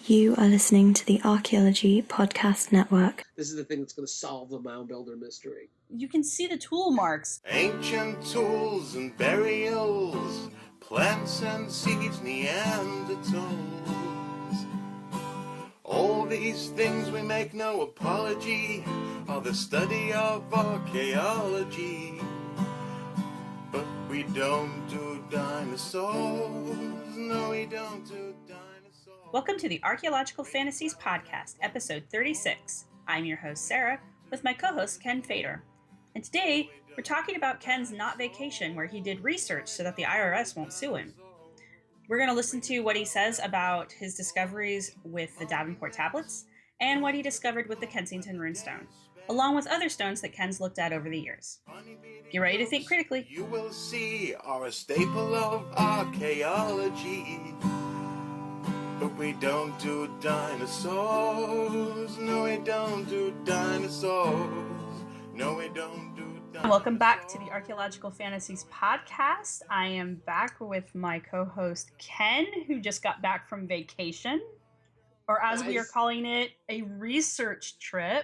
You are listening to the Archaeology Podcast Network. This is the thing that's going to solve the mound builder mystery. You can see the tool marks. Ancient tools and burials, plants and seeds, Neanderthals. All these things we make no apology are the study of archaeology. But we don't do dinosaurs. No, we don't do dinosaurs. Welcome to the Archaeological Fantasies Podcast, episode 36. I'm your host, Sarah, with my co-host, Ken Fader. And today, we're talking about Ken's not vacation, where he did research so that the IRS won't sue him. We're going to listen to what he says about his discoveries with the Davenport Tablets and what he discovered with the Kensington Rune Stone, along with other stones that Ken's looked at over the years. Get ready to think critically. You will see are a staple of archaeology. But we don't do dinosaurs. No, we don't do dinosaurs. No, we don't do dinosaurs. Welcome back to the Archaeological Fantasies Podcast. I am back with my co-host Ken, who just got back from vacation, or as we are calling it, a research trip.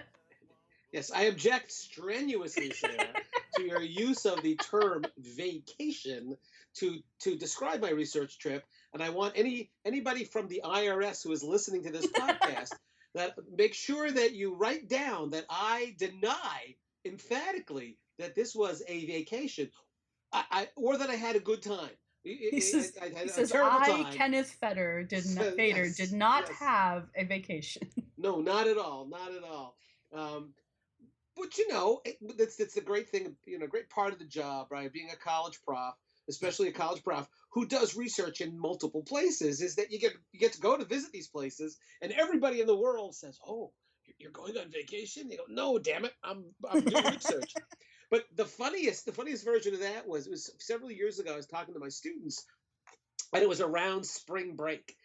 Yes, I object strenuously, Sarah, to your use of the term vacation to describe my research trip. And I want anybody from the IRS who is listening to this podcast that make sure that you write down that I deny emphatically that this was a vacation, or that I had a good time. He says, Kenneth Fader, did not have a vacation. No, not at all, not at all. But you know, that's the great thing, great part of the job, right? Being a college prof, especially a college prof who does research in multiple places, is that you get to go to visit these places, and everybody in the world says, "Oh, you're going on vacation?" You go, "No, damn it, I'm doing research." But the funniest version of that was, it was several years ago. I was talking to my students, and it was around spring break,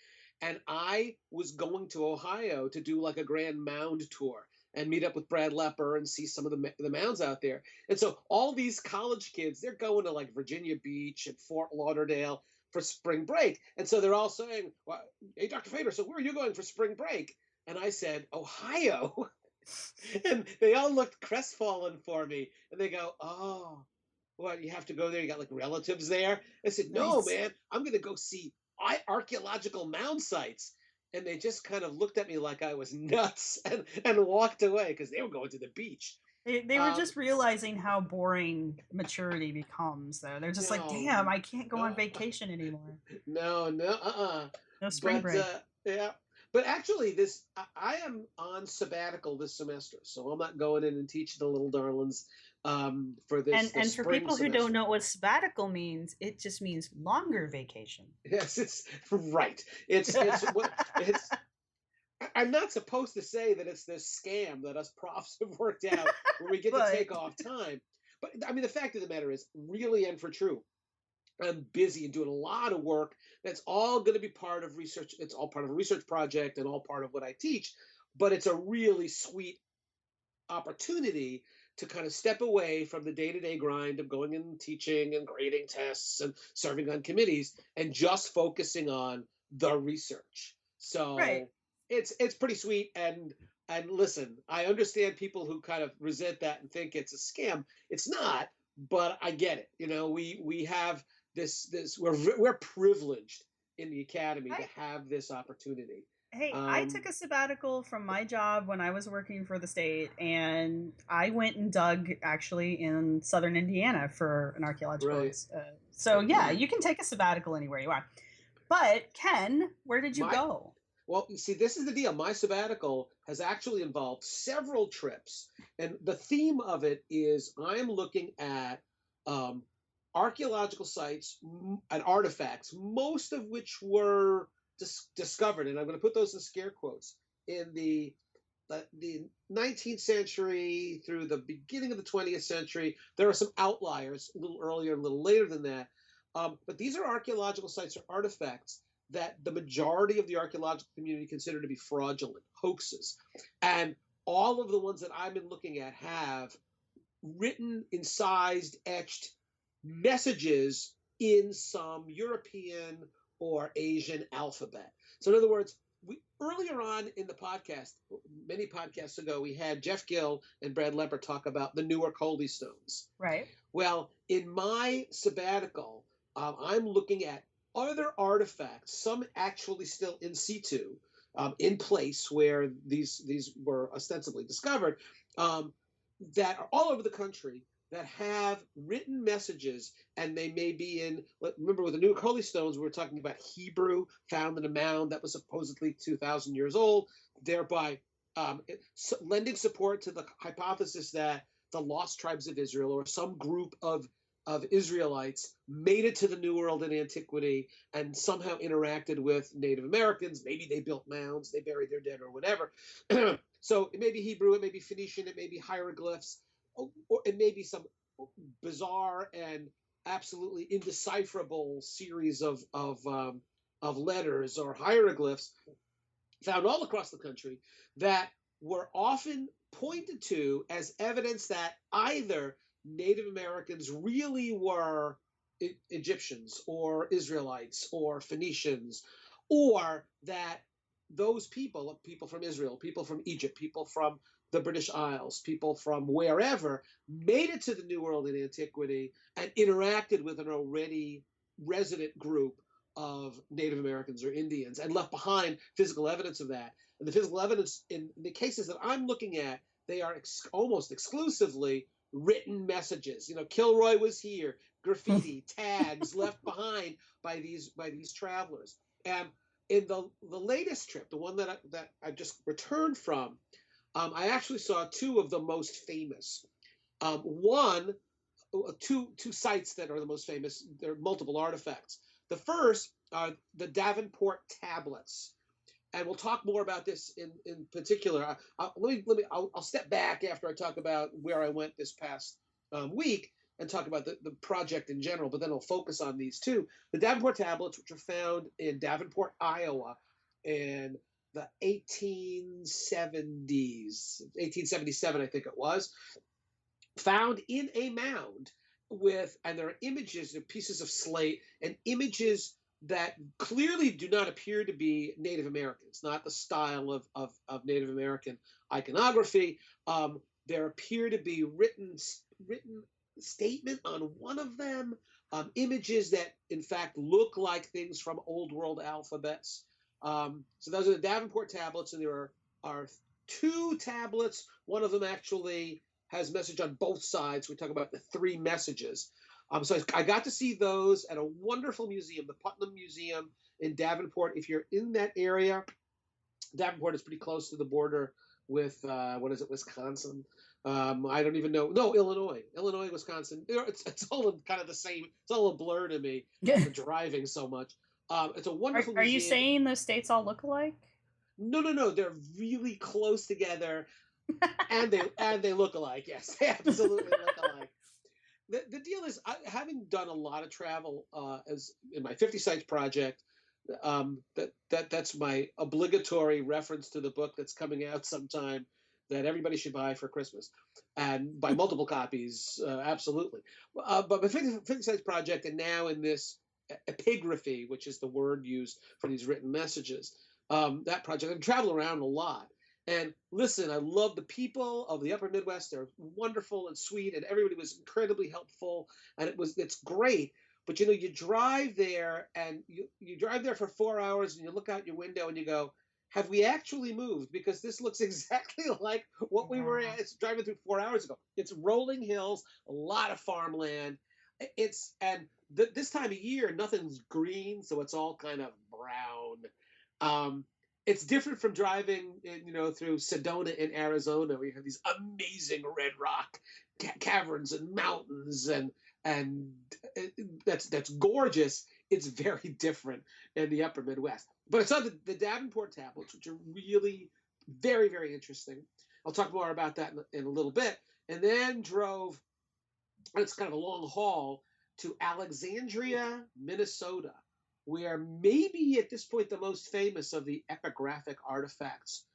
and I was going to Ohio to do like a grand mound tour and meet up with Brad Lepper and see some of the mounds out there. And so all these college kids, they're going to like Virginia Beach and Fort Lauderdale for spring break. And so they're all saying, well, "Hey, Dr. Fader, so where are you going for spring break?" And I said, "Ohio." And they all looked crestfallen for me. And they go, "Oh, what, you have to go there? You got like relatives there?" I said, "No, man, I'm going to go see archaeological mound sites." And they just kind of looked at me like I was nuts and walked away because they were going to the beach. They were just realizing how boring maturity becomes, though. They're just like, damn, I can't go on vacation anymore. No spring break. Yeah. But actually, I am on sabbatical this semester, so I'm not going in and teaching the little darlings for this. And for people who don't know what sabbatical means, it just means longer vacation. Yes, it's right. It's I'm not supposed to say that it's this scam that us profs have worked out where we get to take off time. But I mean, the fact of the matter is, really and for true, I'm busy and doing a lot of work. That's all going to be part of research. It's all part of a research project and all part of what I teach. But it's a really sweet opportunity to kind of step away from the day-to-day grind of going and teaching and grading tests and serving on committees and just focusing on the research. So it's pretty sweet. And listen, I understand people who kind of resent that and think it's a scam. It's not, but I get it. We have this we're privileged in the academy to have this opportunity. Hey, I took a sabbatical from my job when I was working for the state, and I went and dug actually in southern Indiana for an archaeological. Right. So yeah, you can take a sabbatical anywhere you are. But Ken, where did you go? Well, you see, this is the deal. My sabbatical has actually involved several trips, and the theme of it is I'm looking at archaeological sites and artifacts, most of which were discovered, and I'm going to put those in scare quotes, in the 19th century through the beginning of the 20th century. There are some outliers a little earlier, a little later than that. But these are archaeological sites or artifacts that the majority of the archaeological community consider to be fraudulent, hoaxes. And all of the ones that I've been looking at have written, incised, etched messages in some European or Asian alphabet. So in other words, earlier on in the podcast, many podcasts ago, we had Jeff Gill and Brad Lepper talk about the Newark Holy Stones. Right. Well, in my sabbatical, I'm looking at other artifacts, some actually still in situ, in place where these were ostensibly discovered, that are all over the country that have written messages, and they may be in. Remember, with the New Holy Stones, we were talking about Hebrew found in a mound that was supposedly 2,000 years old, thereby lending support to the hypothesis that the lost tribes of Israel or some group of Israelites made it to the New World in antiquity and somehow interacted with Native Americans. Maybe they built mounds, they buried their dead, or whatever. So it may be Hebrew, it may be Phoenician, it may be hieroglyphs, or it may be some bizarre and absolutely indecipherable series of letters or hieroglyphs found all across the country that were often pointed to as evidence that either Native Americans really were Egyptians or Israelites or Phoenicians, or that those people from Israel, people from Egypt, people from the British Isles, people from wherever, made it to the New World in antiquity and interacted with an already resident group of Native Americans or Indians and left behind physical evidence of that. And the physical evidence in the cases that I'm looking at, they are almost exclusively written messages. Kilroy was here, graffiti, tags left behind by these travelers. And in the latest trip, the one that I just returned from, I actually saw two of the most famous. Two sites that are the most famous. There are multiple artifacts. The first are the Davenport Tablets, and we'll talk more about this in particular. I'll step back after I talk about where I went this past week and talk about the project in general, but then I'll focus on these two. The Davenport Tablets, which are found in Davenport, Iowa, in the 1870s, 1877, I think it was, found in a mound and there are images, pieces of slate and images that clearly do not appear to be Native American. It's not the style of Native American iconography. There appear to be written statement on one of them, images that in fact look like things from Old World alphabets. So those are the Davenport tablets, and there are two tablets. One of them actually has message on both sides. We talk about the three messages. So I got to see those at a wonderful museum, the Putnam Museum in Davenport. If you're in that area, Davenport is pretty close to the border with, Wisconsin? I don't even know. No, Illinois, Wisconsin. It's all kind of the same. It's all a blur to me. For driving so much. It's a wonderful Are museum. you saying those states all look alike? No. They're really close together, and they look alike. Yes, they absolutely look alike. The deal is, having done a lot of travel as in my 50 sites project, that's my obligatory reference to the book that's coming out sometime that everybody should buy for Christmas, and buy multiple copies, absolutely. But my 50 sites project, and now in this epigraphy, which is the word used for these written messages, that project, I travel around a lot. And listen, I love the people of the Upper Midwest. They're wonderful and sweet, and everybody was incredibly helpful, and it's great. But you drive there, and you drive there for 4 hours, and you look out your window and you go, have we actually moved? Because this looks exactly like what we were driving through 4 hours ago. It's rolling hills, a lot of farmland. This time of year, nothing's green, so it's all kind of brown. It's different from driving, through Sedona in Arizona, where you have these amazing red rock caverns and mountains, and that's gorgeous. It's very different in the Upper Midwest. But I saw the Davenport tablets, which are really very, very interesting. I'll talk more about that in a little bit. And then drove, it's kind of a long haul, to Alexandria, Minnesota, where maybe at this point the most famous of the epigraphic artifacts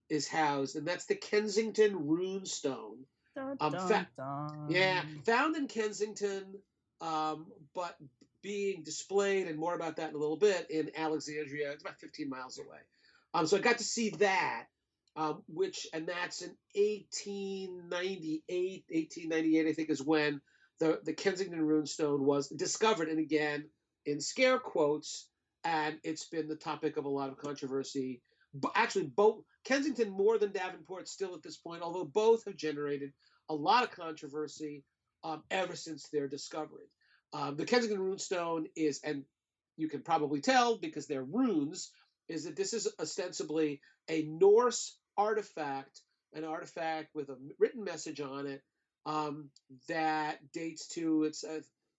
is housed, and that's the Kensington Rune Stone. Dun, dun, dun. Yeah, found in Kensington, but being displayed, and more about that in a little bit, in Alexandria. It's about 15 miles away. So I got to see that, and that's in 1898, I think, is when the Kensington Rune Stone was discovered, and again, in scare quotes, and it's been the topic of a lot of controversy. But actually, both Kensington more than Davenport still at this point, although both have generated a lot of controversy ever since their discovery. The Kensington Rune Stone is, and you can probably tell because they're runes, is that this is ostensibly a Norse artifact, an artifact with a written message on it that dates to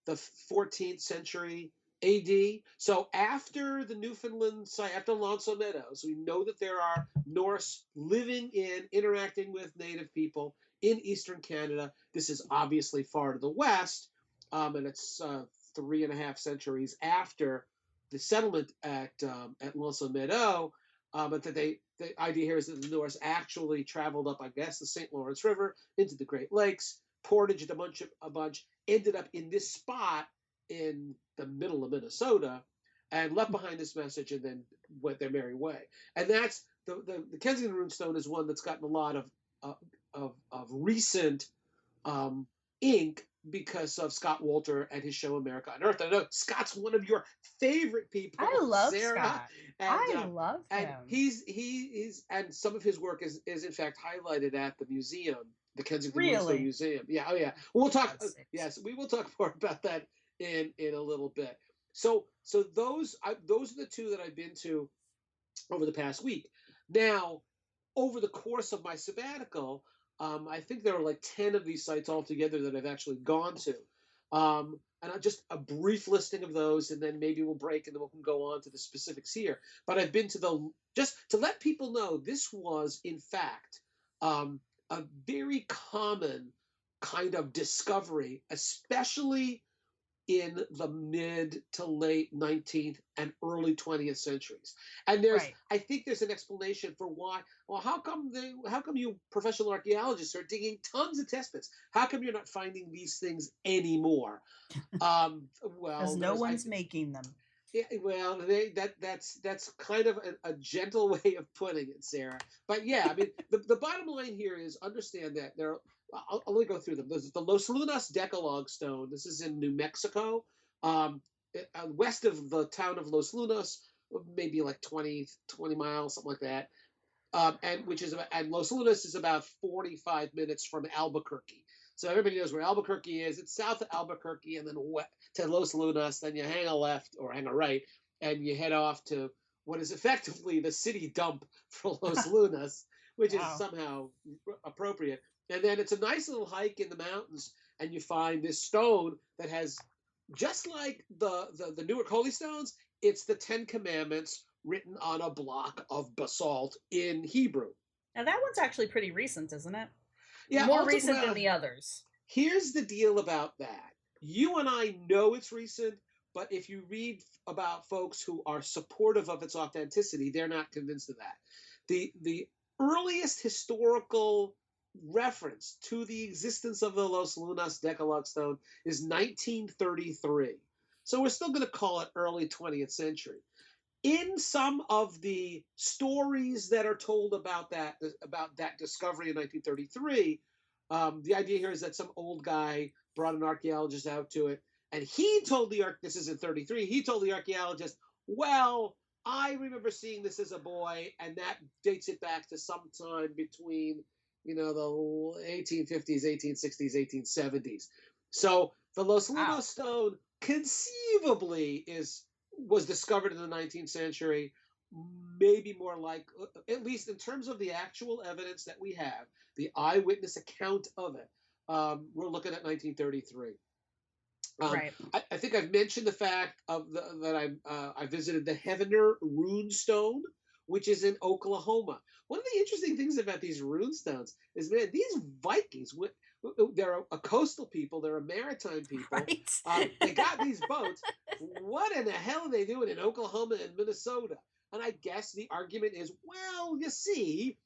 the 14th century AD. So after the Newfoundland site, after L'Anse aux Meadows, we know that there are Norse living in, interacting with native people in Eastern Canada. This is obviously far to the west, and it's 3.5 centuries after the settlement at L'Anse aux Meadows. But that the idea here is that the Norse actually traveled up, I guess, the St. Lawrence River into the Great Lakes, portaged a bunch, ended up in this spot in the middle of Minnesota, and left behind this message, and then went their merry way. And that's the Kensington Rune Stone is one that's gotten a lot of recent ink because of Scott Wolter and his show America on Earth. I know Scott's one of your favorite people. I love Sarah. Scott. And, I love him. And he's and some of his work is in fact highlighted at the museum, the Kensington Rune Stone Museum. Yeah, oh yeah. We'll talk. Yes, we will talk more about that in a little bit. So those are the two that I've been to over the past week. Now, over the course of my sabbatical, I think there are like 10 of these sites altogether that I've actually gone to. And just a brief listing of those, and then maybe we'll break and then we can go on to the specifics here. But I've been to just to let people know, this was, in fact, a very common kind of discovery, especially in the mid to late 19th and early 20th centuries. And I think there's an explanation for why. Well, how come you professional archaeologists are digging tons of test pits? How come you're not finding these things anymore? Well, because no one's making them. Yeah, well, that's kind of a gentle way of putting it, Sarah. But yeah, I mean, the bottom line here is understand that there are. I'll let me go through them. There's the Los Lunas Decalogue Stone. This is in New Mexico, west of the town of Los Lunas, maybe like 20 miles, something like that. And Los Lunas is about 45 minutes from Albuquerque. So everybody knows where Albuquerque is. It's south of Albuquerque, and then to Los Lunas. Then you hang a left or hang a right, and you head off to what is effectively the city dump for Los Lunas, which is somehow appropriate. And then it's a nice little hike in the mountains, and you find this stone that has, just like the Newark Holy Stones, it's the 10 Commandments written on a block of basalt in Hebrew. Now that one's actually pretty recent, isn't it? Yeah, more recent than the others. Here's the deal about that. You and I know it's recent, but if you read about folks who are supportive of its authenticity, they're not convinced of that. The earliest historical reference to the existence of the Los Lunas Decalogue Stone is 1933. So we're still going to call it early 20th century. In some of the stories that are told about that discovery in 1933, the idea here is that some old guy brought an archaeologist out to it, and he told this is in 33, he told the archaeologist, well, I remember seeing this as a boy, and that dates it back to sometime between the 1850s, 1860s, 1870s. So the Los Lunas Stone conceivably was discovered in the 19th century, maybe more like, at least in terms of the actual evidence that we have, the eyewitness account of it, we're looking at 1933. Right. I think I've mentioned the fact that I visited the Heavener Rune Stone, which is in Oklahoma. One of the interesting things about these rune stones is, man, these Vikings, they're a coastal people, they're a maritime people. Right. They got these boats. What in the hell are they doing in Oklahoma and Minnesota? And I guess the argument is, well, you see,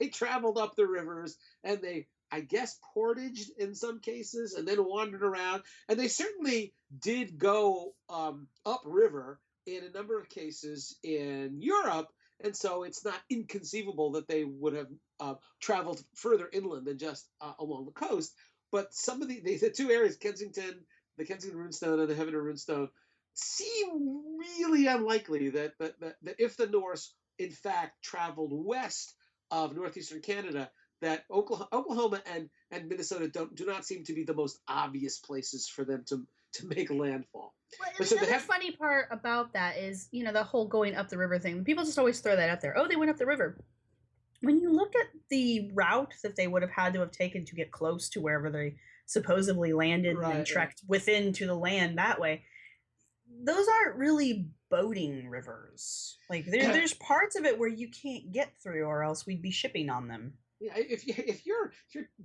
they traveled up the rivers and they I guess, portaged in some cases and then wandered around. And they certainly did go upriver in a number of cases in Europe. And so it's not inconceivable that they would have traveled further inland than just along the coast. But some of the two areas, the Kensington Rune Stone and the Heaven Rune Stone, seem really unlikely that if the Norse in fact traveled west of northeastern Canada, that Oklahoma and Minnesota do not seem to be the most obvious places for them to make landfall. Well, But and the other funny part about that is, the whole going up the river thing. People just always throw that out there. Oh, they went up the river. When you look at the route that they would have had to have taken to get close to wherever they supposedly landed and trekked within to the land that way, those aren't really boating rivers. Like there's parts of it where you can't get through, or else we'd be shipping on them. Yeah, if you're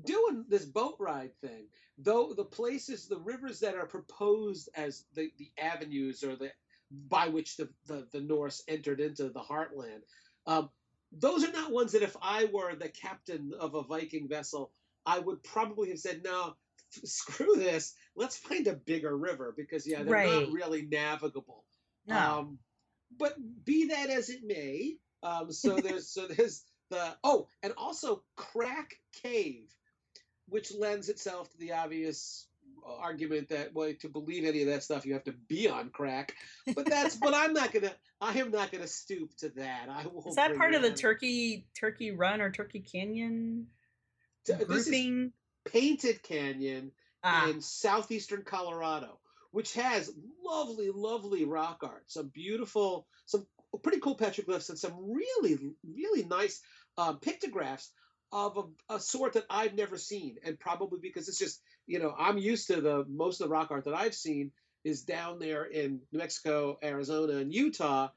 doing this boat ride thing, though, the rivers that are proposed as the avenues or by which the Norse entered into the heartland, those are not ones that if I were the captain of a Viking vessel, I would probably have said, no, screw this. Let's find a bigger river because they're not really navigable. No. But be that as it may, so there's and also Crack Cave, which lends itself to the obvious argument that to believe any of that stuff you have to be on crack. But I am not gonna stoop to that. I will. Is that part of the Turkey Run or Turkey Canyon grouping? This is Painted Canyon in southeastern Colorado, which has lovely, lovely rock art, some pretty cool petroglyphs, and some really, really nice pictographs of a sort that I've never seen, and probably because it's just, I'm used to most of the rock art that I've seen is down there in New Mexico, Arizona, and Utah,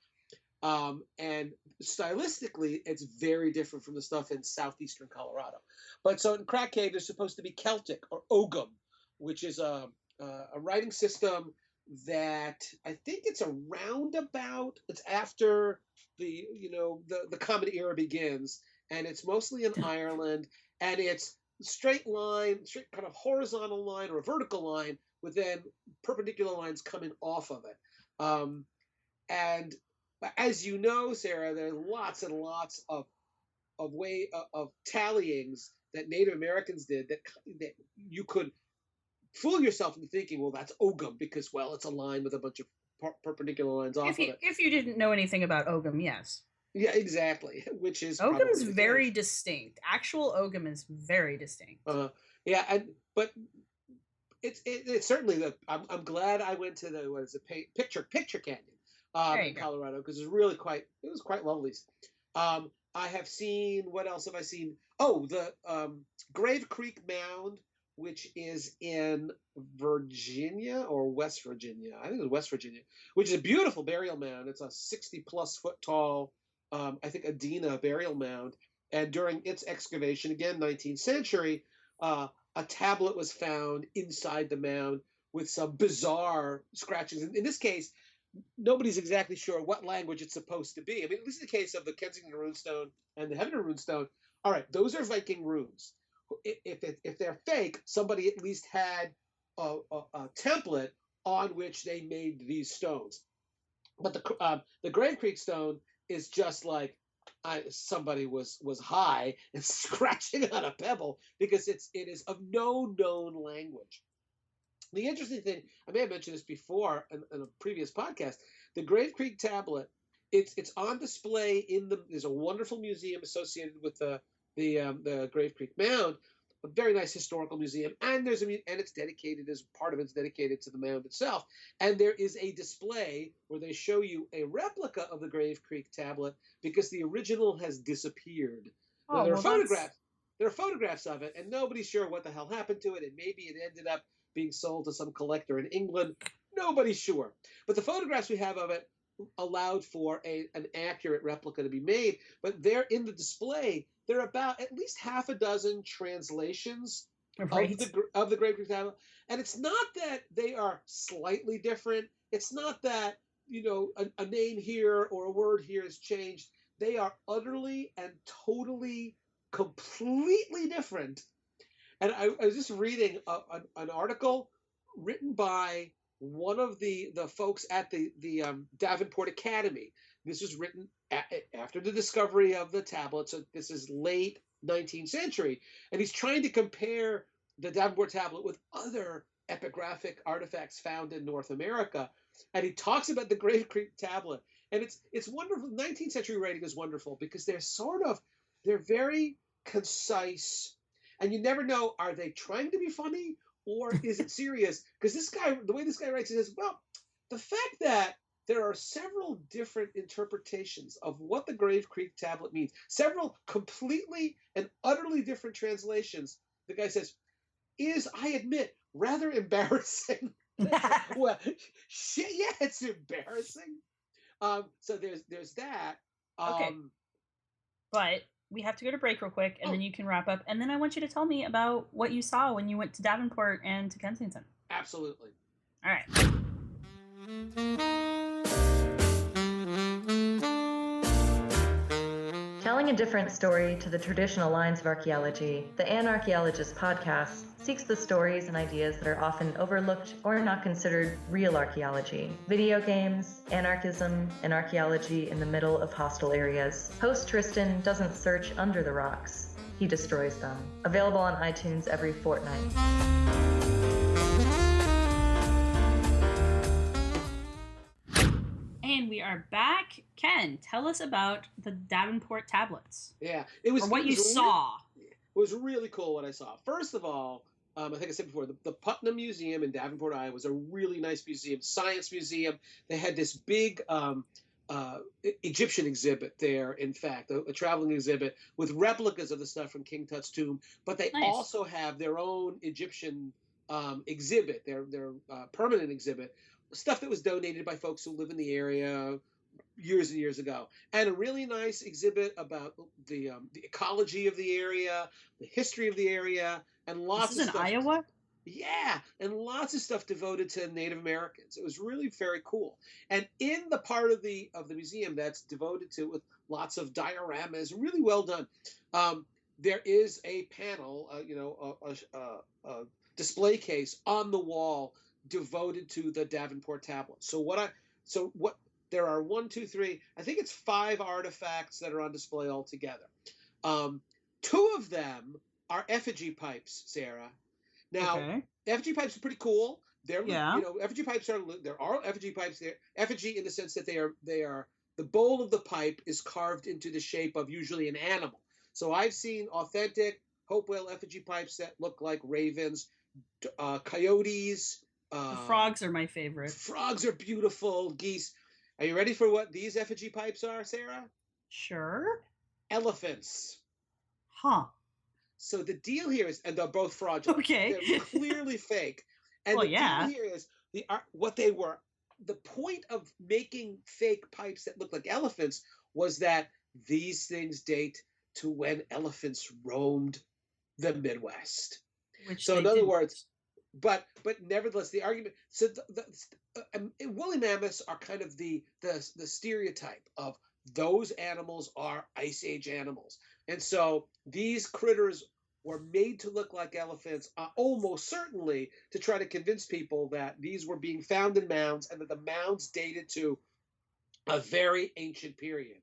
and stylistically, it's very different from the stuff in southeastern Colorado. But so in Crack Cave, there's supposed to be Celtic or Ogham, which is a writing system that I think it's it's after the Common Era begins, and it's mostly in Ireland, and it's straight kind of horizontal line or a vertical line with then perpendicular lines coming off of it. And as you know, Sarah, there are lots and lots of tallyings that Native Americans did that you could fool yourself into thinking, well, that's Ogham because, it's a line with a bunch of perpendicular lines off of it. If you didn't know anything about Ogham, yes. Yeah, exactly. Which is Ogham's very distinct. Actual Ogham is very distinct. But it's certainly I'm glad I went to the Picture Canyon in Colorado, because it was quite lovely. I have seen, what else have I seen? Oh, the Grave Creek Mound, which is in Virginia or West Virginia. I think it's West Virginia, which is a beautiful burial mound. It's a 60-plus foot tall, I think, Adena burial mound. And during its excavation, again, 19th century, a tablet was found inside the mound with some bizarre scratchings. In this case, nobody's exactly sure what language it's supposed to be. I mean, at least in the case of the Kensington Rune Stone and the Heaven Rune Stone, all right, those are Viking runes. If they're fake, somebody at least had a template on which they made these stones. But the Grave Creek Stone is just like somebody was high and scratching on a pebble, because it is of no known language. The interesting thing, I may have mentioned this before in a previous podcast, the Grave Creek tablet, it's on display there's a wonderful museum associated with the Grave Creek Mound, a very nice historical museum, and it's dedicated, as part of it's dedicated to the mound itself. And there is a display where they show you a replica of the Grave Creek tablet because the original has disappeared. Now, there are photographs of it, and nobody's sure what the hell happened to it, and maybe it ended up being sold to some collector in England. Nobody's sure. But the photographs we have of it allowed for an accurate replica to be made. But there in the display, there are about at least half a dozen translations of the Grave Creek tablet. And it's not that they are slightly different. It's not that, a name here or a word here has changed. They are utterly and totally, completely different. And I was just reading an article written by one of the folks at the Davenport Academy. This was written after the discovery of the tablets. So this is late 19th century, and he's trying to compare the Davenport tablet with other epigraphic artifacts found in North America. And he talks about the Grave Creek tablet, and it's wonderful. 19th century writing is wonderful because they're very concise, and you never know, are they trying to be funny or is it serious? Because the way this guy writes it is, well, the fact that there are several different interpretations of what the Grave Creek tablet means, several completely and utterly different translations, the guy says, is, I admit, rather embarrassing. Well, shit, yeah, it's embarrassing. So there's that. Okay. But we have to go to break real quick, and then you can wrap up. And then I want you to tell me about what you saw when you went to Davenport and to Kensington. Absolutely. All right. Telling a different story to the traditional lines of archaeology, the Anarchaeologist podcast seeks the stories and ideas that are often overlooked or not considered real archaeology. Video games, anarchism, and archaeology in the middle of hostile areas. Host Tristan doesn't search under the rocks. He destroys them. Available on iTunes every fortnight. And we are back. Ken, tell us about the Davenport tablets. Yeah, what you saw. It was really cool what I saw. First of all, I think I said before, the Putnam Museum in Davenport, Iowa was a really nice museum, science museum. They had this big Egyptian exhibit there, in fact, a traveling exhibit with replicas of the stuff from King Tut's tomb. But they also have their own Egyptian exhibit, their permanent exhibit, stuff that was donated by folks who live in the area years and years ago, and a really nice exhibit about the ecology of the area, the history of the area, and lots of stuff. This is in Iowa? Yeah, and lots of stuff devoted to Native Americans. It was really very cool. And in the part of the museum that's devoted to, with lots of dioramas, really well done, there is a panel, a display case on the wall devoted to the Davenport tablets. There are 1, 2, 3, I think it's 5 artifacts that are on display altogether. 2 of them are effigy pipes, Sarah. Now, effigy pipes are pretty cool. Effigy pipes there are effigy pipes there. Effigy in the sense that they are the bowl of the pipe is carved into the shape of usually an animal. So I've seen authentic Hopewell effigy pipes that look like ravens, coyotes. The frogs are my favorite. Frogs are beautiful. Geese. Are you ready for what these effigy pipes are, Sarah? Sure. Elephants. Huh. So the deal here is, and they're both fraudulent. Okay. They're clearly fake. And deal here is the point of making fake pipes that look like elephants was that these things date to when elephants roamed the Midwest. In other words, but nevertheless, the argument. So woolly mammoths are kind of the stereotype of those animals are Ice Age animals, and so these critters were made to look like elephants, almost certainly to try to convince people that these were being found in mounds and that the mounds dated to a very ancient period.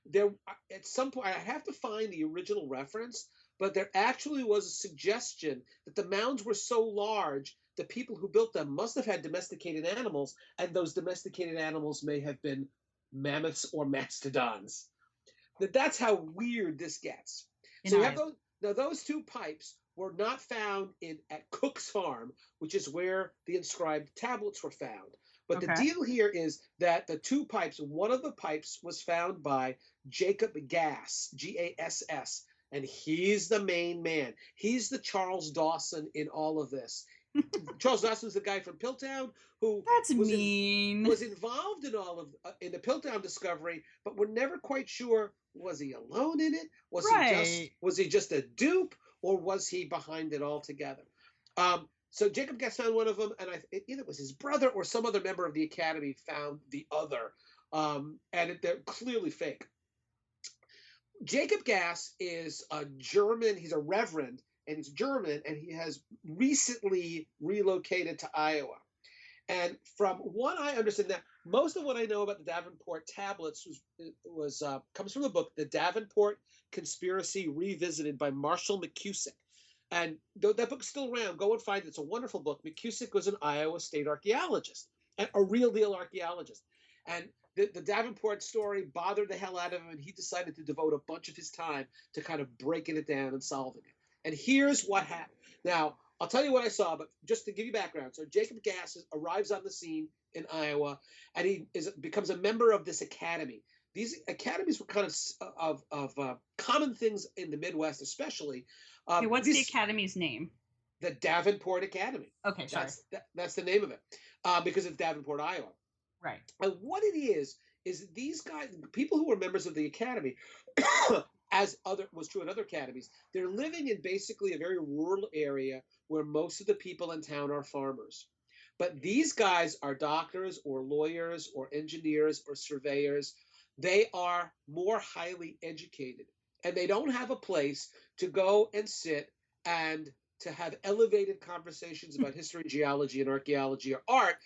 There, at some point, I have to find the original reference, but there actually was a suggestion that the mounds were so large, the people who built them must have had domesticated animals, and those domesticated animals may have been mammoths or mastodons. That's how weird this gets. So you have those 2 pipes were not found at Cook's Farm, which is where the inscribed tablets were found. But the deal here is that the 2 pipes, one of the pipes was found by Jacob Gass, Gass, and he's the main man. He's the Charles Dawson in all of this. Charles Dawson's the guy from Piltdown who was involved in all of in the Piltdown discovery, but we're never quite sure, was he alone in it? Was he just a dupe, or was he behind it altogether? So Jacob Gass found one of them, and either it was his brother or some other member of the Academy found the other, and they're clearly fake. Jacob Gass is a German. He's a reverend, and he's German, and he has recently relocated to Iowa. And from what I understand, now most of what I know about the Davenport Tablets comes from the book "The Davenport Conspiracy Revisited" by Marshall McCusick. And that book's still around. Go and find it. It's a wonderful book. McCusick was an Iowa State archaeologist, and a real deal archaeologist. And the Davenport story bothered the hell out of him, and he decided to devote a bunch of his time to kind of breaking it down and solving it. And here's what happened. Now, I'll tell you what I saw, but just to give you background. So Jacob Gass arrives on the scene in Iowa, and he becomes a member of this academy. These academies were kind of common things in the Midwest, especially. What's the academy's name? The Davenport Academy. Okay, sorry. That's the name of it, because it's Davenport, Iowa. Right. And what it is these guys, people who are members of the academy, as was true in other academies, they're living in basically a very rural area where most of the people in town are farmers. But these guys are doctors or lawyers or engineers or surveyors. They are more highly educated, and they don't have a place to go and sit and to have elevated conversations about history, geology, and archaeology or art.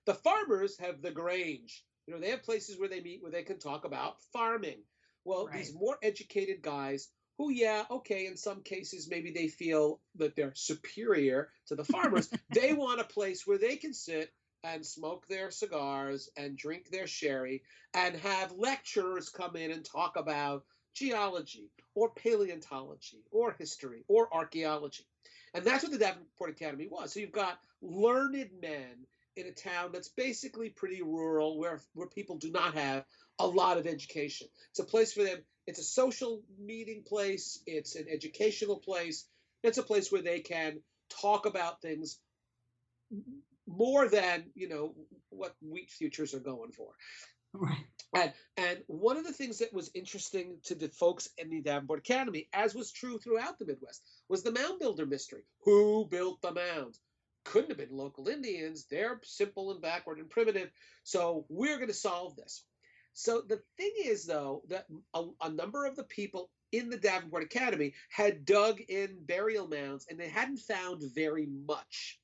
The farmers have the Grange. They have places where they meet where they can talk about farming. Well, Right. These more educated guys who, in some cases, maybe they feel that they're superior to the farmers. They want a place where they can sit and smoke their cigars and drink their sherry and have lecturers come in and talk about geology or paleontology or history or archaeology. And that's what the Davenport Academy was. So you've got learned men in a town that's basically pretty rural, where people do not have a lot of education. It's a place for them. It's a social meeting place. It's an educational place. It's a place where they can talk about things more than, what wheat futures are going for. Right. And one of the things that was interesting to the folks in the Davenport Academy, as was true throughout the Midwest, was the mound builder mystery. Who built the mounds? Couldn't have been local Indians. They're simple and backward and primitive. So we're going to solve this. So the thing is, though, that a number of the people in the Davenport Academy had dug in burial mounds, and they hadn't found very much.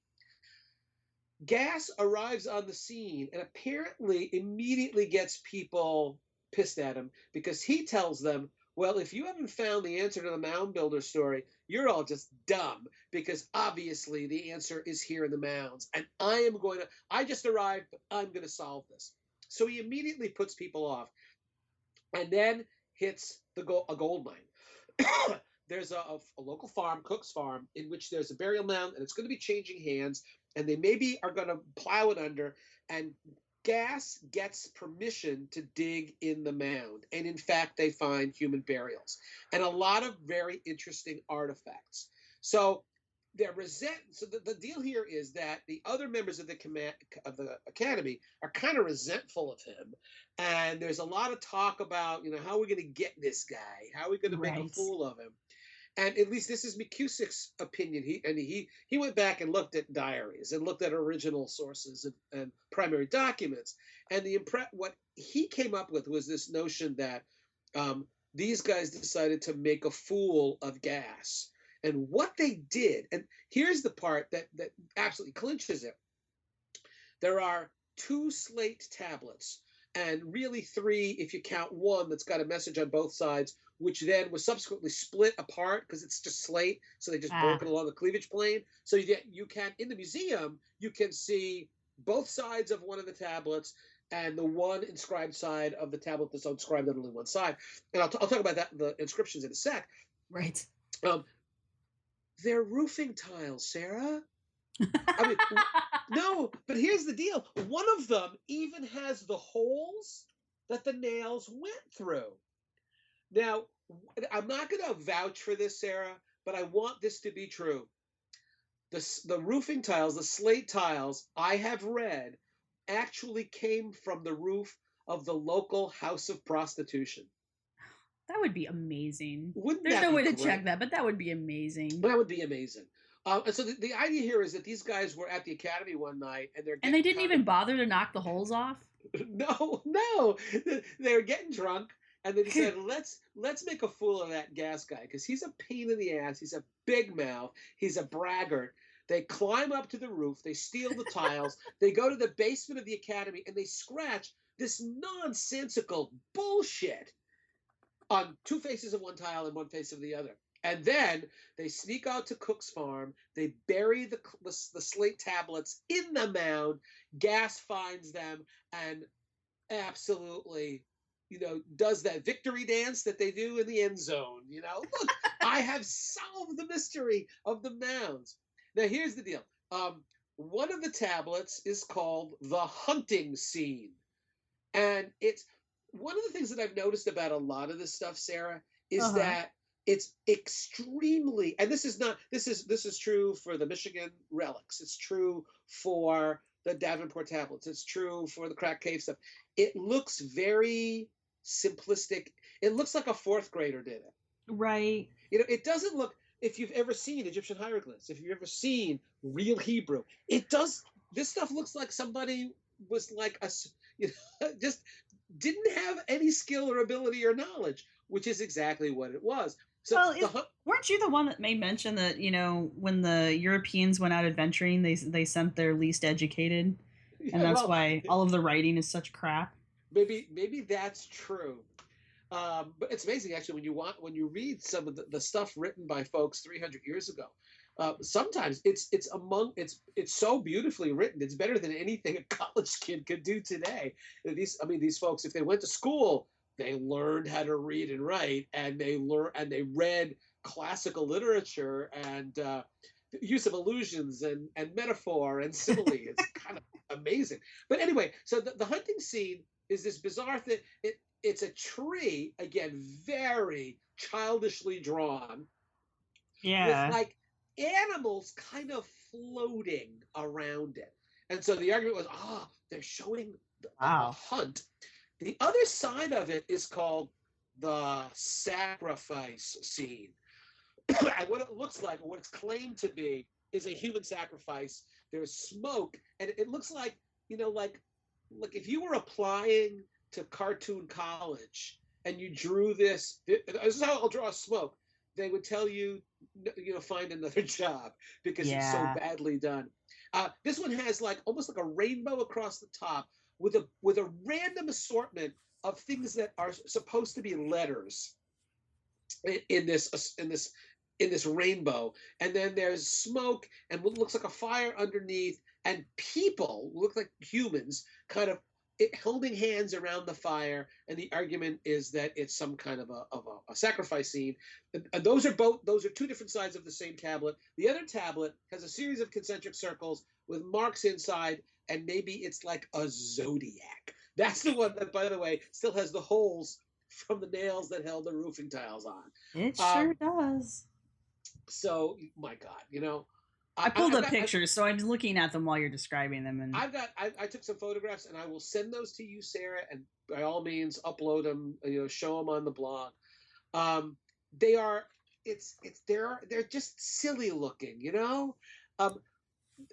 Gass arrives on the scene and apparently immediately gets people pissed at him, because he tells them, well, if you haven't found the answer to the mound builder story, you're all just dumb, because obviously the answer is here in the mounds. And I just arrived, but I'm going to solve this. So he immediately puts people off and then hits a gold mine. There's a local farm, Cook's Farm, in which there's a burial mound, and it's going to be changing hands, and they maybe are going to plow it under. And Gass gets permission to dig in the mound. And in fact, they find human burials and a lot of very interesting artifacts. So the deal here is that the other members of the academy are kind of resentful of him. And there's a lot of talk about, how are we going to get this guy? How are we going to make a fool of him? And at least this is McCusick's opinion. He went back and looked at diaries and looked at original sources and primary documents. And what he came up with was this notion that these guys decided to make a fool of Gass. And what they did, and here's the part that absolutely clinches it. There are 2 slate tablets, and really 3 if you count one that's got a message on both sides, which then was subsequently split apart because it's just slate, so they just broke it along the cleavage plane. So you can, in the museum, you can see both sides of one of the tablets and the one inscribed side of the tablet that's inscribed on only one side. And I'll talk about that, the inscriptions, in a sec. Right. They're roofing tiles, Sarah. I mean, no, but here's the deal. One of them even has the holes that the nails went through. Now, I'm not going to vouch for this, Sarah, but I want this to be true. The roofing tiles, the slate tiles, I have read, actually came from the roof of the local house of prostitution. That would be amazing. There's no way to check that, but that would be amazing. That would be amazing. And so the idea here is that these guys were at the academy one night, and they didn't even bother to knock the holes off? No. They were getting drunk, And they decided, let's make a fool of that gas guy because he's a pain in the ass. He's a big mouth. He's a braggart. They climb up to the roof. They steal the tiles. They go to the basement of the academy and they scratch this nonsensical bullshit on two faces of one tile and one face of the other. And then they sneak out to Cook's farm. They bury the slate tablets in the mound. Gas finds them and absolutely, does that victory dance that they do in the end zone. Look, I have solved the mystery of the mounds. Now, here's the deal. One of the tablets is called the hunting scene. And it's one of the things that I've noticed about a lot of this stuff, Sarah, is that it's extremely, and this is true for the Michigan relics. It's true for the Davenport Tablets. It's true for the Crack Cave stuff. It looks very simplistic. It looks like a fourth grader did it. Right. It doesn't look, if you've ever seen Egyptian hieroglyphs, if you've ever seen real Hebrew, this stuff looks like somebody was like just didn't have any skill or ability or knowledge, which is exactly what it was. So weren't you the one that made mention that, when the Europeans went out adventuring, they sent their least educated, and that's why all of the writing is such crap? Maybe that's true. But it's amazing, actually, when you read some of the stuff written by folks 300 years ago. Sometimes it's so beautifully written. It's better than anything a college kid could do today. These folks, if they went to school, they learned how to read and write, and they read classical literature and the use of allusions and metaphor and simile. It's kind of amazing. But anyway, so the hunting scene is this bizarre thing. It's a tree, again, very childishly drawn. Yeah. With like animals kind of floating around it. And so the argument was, they're showing a hunt. The other side of it is called the sacrifice scene. And what it looks like, what it's claimed to be, is a human sacrifice. There's smoke, and it looks like, like if you were applying to cartoon college and you drew this is how I'll draw smoke. They would tell you, find another job because it's so badly done. This one has almost like a rainbow across the top with a random assortment of things that are supposed to be letters in this rainbow. And then there's smoke and what looks like a fire underneath, and people look like humans kind of holding hands around the fire, and the argument is that it's some kind of a sacrifice scene. And those are two different sides of the same tablet. The other tablet has a series of concentric circles with marks inside, and maybe it's like a zodiac. That's the one that, by the way, still has the holes from the nails that held the roofing tiles on. It sure does. So, my God, I pulled up pictures, so I'm looking at them while you're describing them. And I took some photographs, and I will send those to you, Sarah, and by all means, upload them. Show them on the blog. They're just silly looking.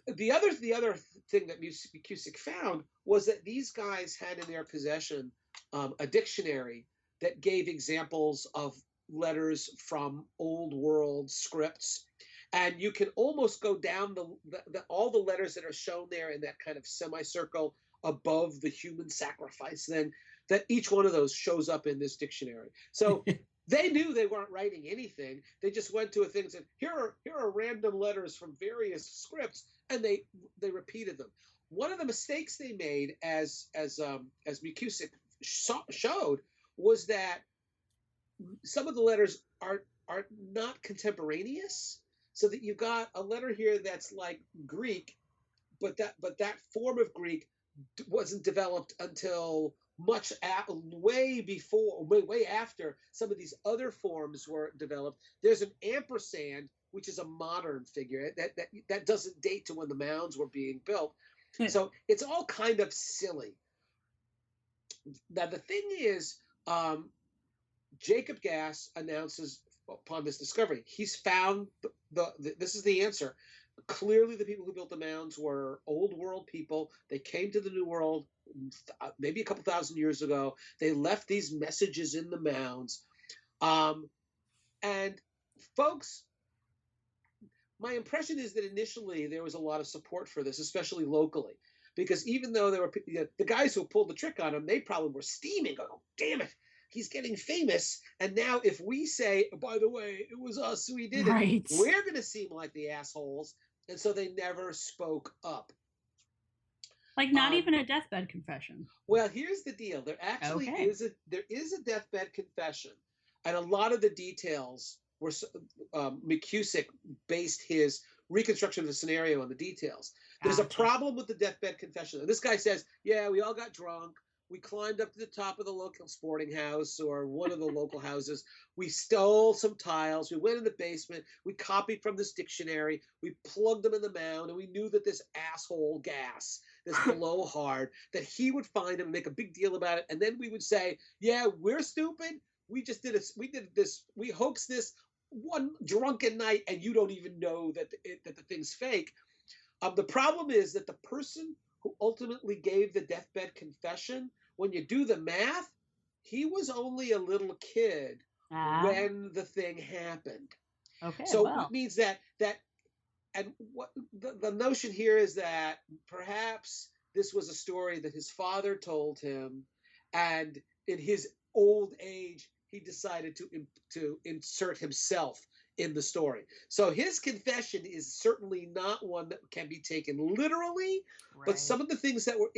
The other thing that McCusick found was that these guys had in their possession a dictionary that gave examples of letters from old world scripts. And you can almost go down all the letters that are shown there in that kind of semicircle above the human sacrifice, then that each one of those shows up in this dictionary. So they knew they weren't writing anything. They just went to a thing and said, here are random letters from various scripts, and they repeated them. One of the mistakes they made, as McCusick showed, was that some of the letters are not contemporaneous. So that you've got a letter here that's like Greek, but that form of Greek wasn't developed until way after some of these other forms were developed. There's an ampersand, which is a modern figure that doesn't date to when the mounds were being built. So it's all kind of silly. Now the thing is, Jacob Gass announces upon this discovery, he's found this is the answer. Clearly, the people who built the mounds were old world people. They came to the New World maybe a couple thousand years ago. They left these messages in the mounds. And folks, my impression is that initially there was a lot of support for this, especially locally, because even though there were the guys who pulled the trick on him, they probably were steaming, going, "Oh, damn it, he's getting famous." And now if we say, "By the way, it was us who did it," we're going to seem like the assholes. And so they never spoke up. Like not even a deathbed confession. Well, here's the deal. There actually is a deathbed confession, and a lot of the details were McCusick based his reconstruction of the scenario on the details. There's a problem with the deathbed confession. And this guy says, "Yeah, we all got drunk. We climbed up to the top of the local sporting house or one of the local houses. We stole some tiles. We went in the basement. We copied from this dictionary. We plugged them in the mound, and we knew that this asshole gas, this blowhard, that he would find him and make a big deal about it. And then we would say, yeah, we're stupid. We just did it. We did this. We hoaxed this one drunken night, and you don't even know that the thing's fake." The problem is that the person who ultimately gave the deathbed confession, when you do the math, he was only a little kid when the thing happened. Okay. So it means that and what the notion here is that perhaps this was a story that his father told him, and in his old age he decided to insert himself in the story. So his confession is certainly not one that can be taken literally, but some of the things that were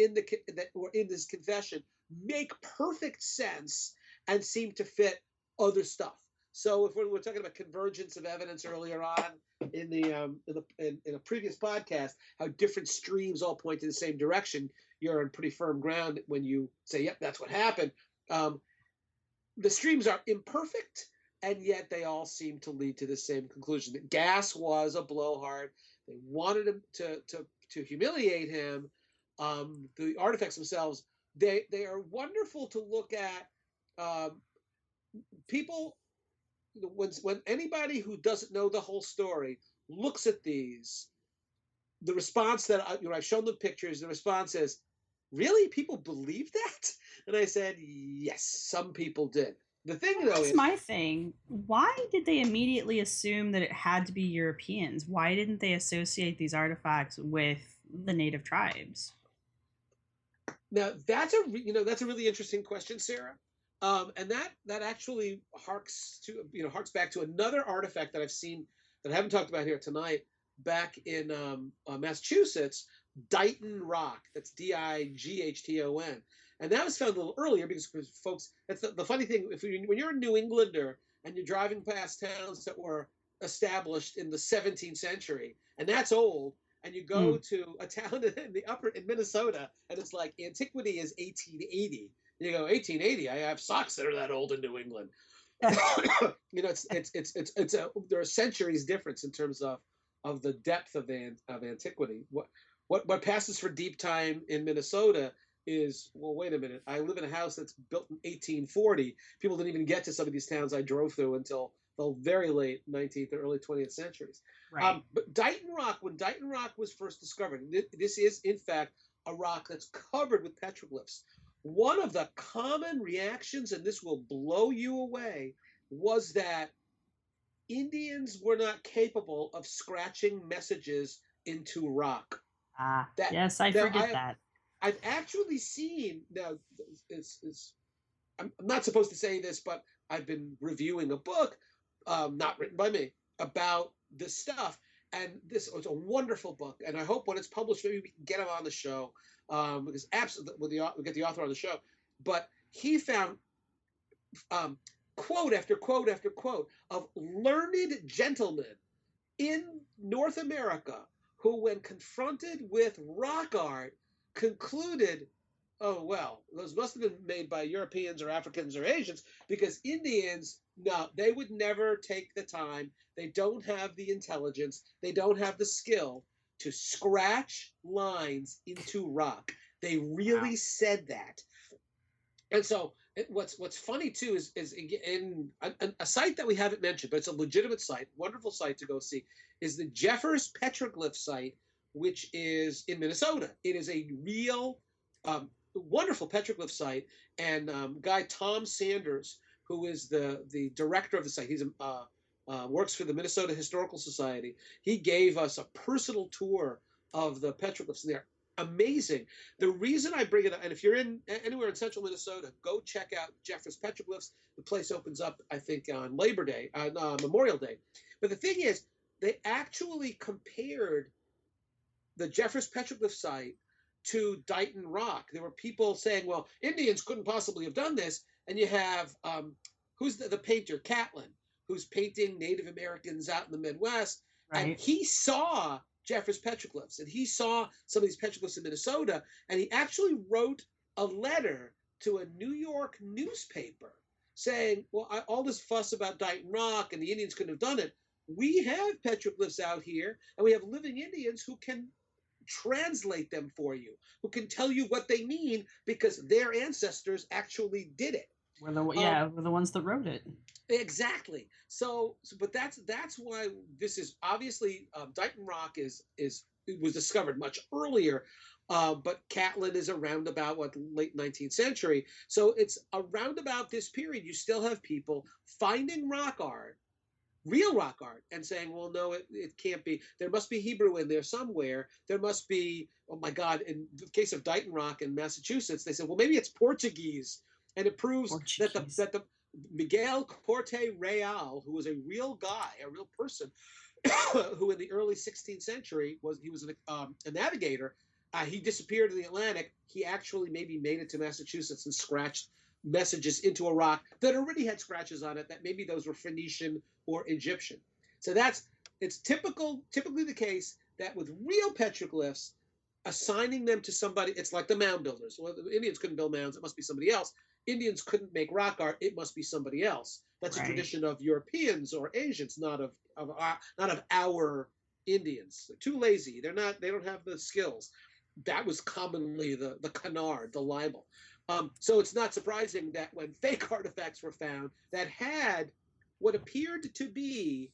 in this confession make perfect sense and seem to fit other stuff. So if we're talking about convergence of evidence earlier on in a previous podcast, how different streams all point in the same direction, you're on pretty firm ground when you say, "Yep, that's what happened." The streams are imperfect, and yet they all seem to lead to the same conclusion: that gas was a blowhard. They wanted him to humiliate him. The artifacts themselves, they are wonderful to look at. People, when anybody who doesn't know the whole story looks at these, the response that I've shown them pictures, the response is, "Really? People believe that?" And I said, "Yes, some people did." The thing, though, is my thing. Why did they immediately assume that it had to be Europeans? Why didn't they associate these artifacts with the native tribes? Now that's a really interesting question, Sarah. And that actually harks back to another artifact that I've seen that I haven't talked about here tonight, back in Massachusetts, Dighton Rock. That's Dighton. And that was found a little earlier because folks, that's the funny thing. When you're a New Englander and you're driving past towns that were established in the 17th century, and that's old, and you go to a town in Minnesota, and it's like antiquity is 1880. You go 1880. I have socks that are that old in New England. There are centuries difference in terms of the depth of antiquity. What passes for deep time in Minnesota is, well, wait a minute. I live in a house that's built in 1840. People didn't even get to some of these towns I drove through until the very late 19th or early 20th centuries. Right. But Dighton Rock, when Dighton Rock was first discovered, this is in fact a rock that's covered with petroglyphs. One of the common reactions, and this will blow you away, was that Indians were not capable of scratching messages into rock. Yes, I forget that. I've actually seen, now, I'm not supposed to say this, but I've been reviewing a book, not written by me, about this stuff. And this was a wonderful book. And I hope when it's published, maybe we can get him on the show, because absolutely we'll get the author on the show. But he found quote after quote after quote of learned gentlemen in North America who, when confronted with rock art, concluded, "Oh, well, those must have been made by Europeans or Africans or Asians, because Indians, no, they would never take the time. They don't have the intelligence. They don't have the skill to scratch lines into rock." They really said that. And so What's funny too is in a site that we haven't mentioned, but it's a legitimate site, wonderful site to go see, is the Jeffers Petroglyph site, which is in Minnesota. It is a real wonderful petroglyph site, and guy Tom Sanders, who is the director of the site, he's works for the Minnesota Historical Society. He gave us a personal tour of the petroglyphs, and they're amazing. The reason I bring it up, and if you're anywhere in central Minnesota, go check out Jeffers Petroglyphs. The place opens up, I think, on Labor Day, Memorial Day. But the thing is, they actually compared the Jeffers Petroglyph site to Dighton Rock. There were people saying, well, Indians couldn't possibly have done this. And you have, who's the painter? Catlin, who's painting Native Americans out in the Midwest. Right. And he saw Jeffers petroglyphs, and he saw some of these petroglyphs in Minnesota, and he actually wrote a letter to a New York newspaper saying, well, all this fuss about Dighton Rock and the Indians couldn't have done it. We have petroglyphs out here, and we have living Indians who can translate them for you, who can tell you what they mean because their ancestors actually did it. We're the ones that wrote it. Exactly. But that's why this is obviously Dighton Rock it was discovered much earlier, but Catlin is around about late 19th century. So it's around about this period. You still have people finding rock art, real rock art, and saying, well, no, it can't be. There must be Hebrew in there somewhere. There must be, oh my God, in the case of Dighton Rock in Massachusetts, they said, well, maybe it's Portuguese. And it proves that the Miguel Corte Real, who was a real guy, a real person, who in the early 16th century was a navigator. He disappeared in the Atlantic. He actually maybe made it to Massachusetts and scratched messages into a rock that already had scratches on it, that maybe those were Phoenician or Egyptian. So it's typically the case that with real petroglyphs, assigning them to somebody, it's like the mound builders. Well, the Indians couldn't build mounds, it must be somebody else. Indians couldn't make rock art, it must be somebody else. That's a tradition of Europeans or Asians, not of our Indians. They're too lazy. They don't have the skills. That was commonly the canard, the libel. So it's not surprising that when fake artifacts were found that had what appeared to be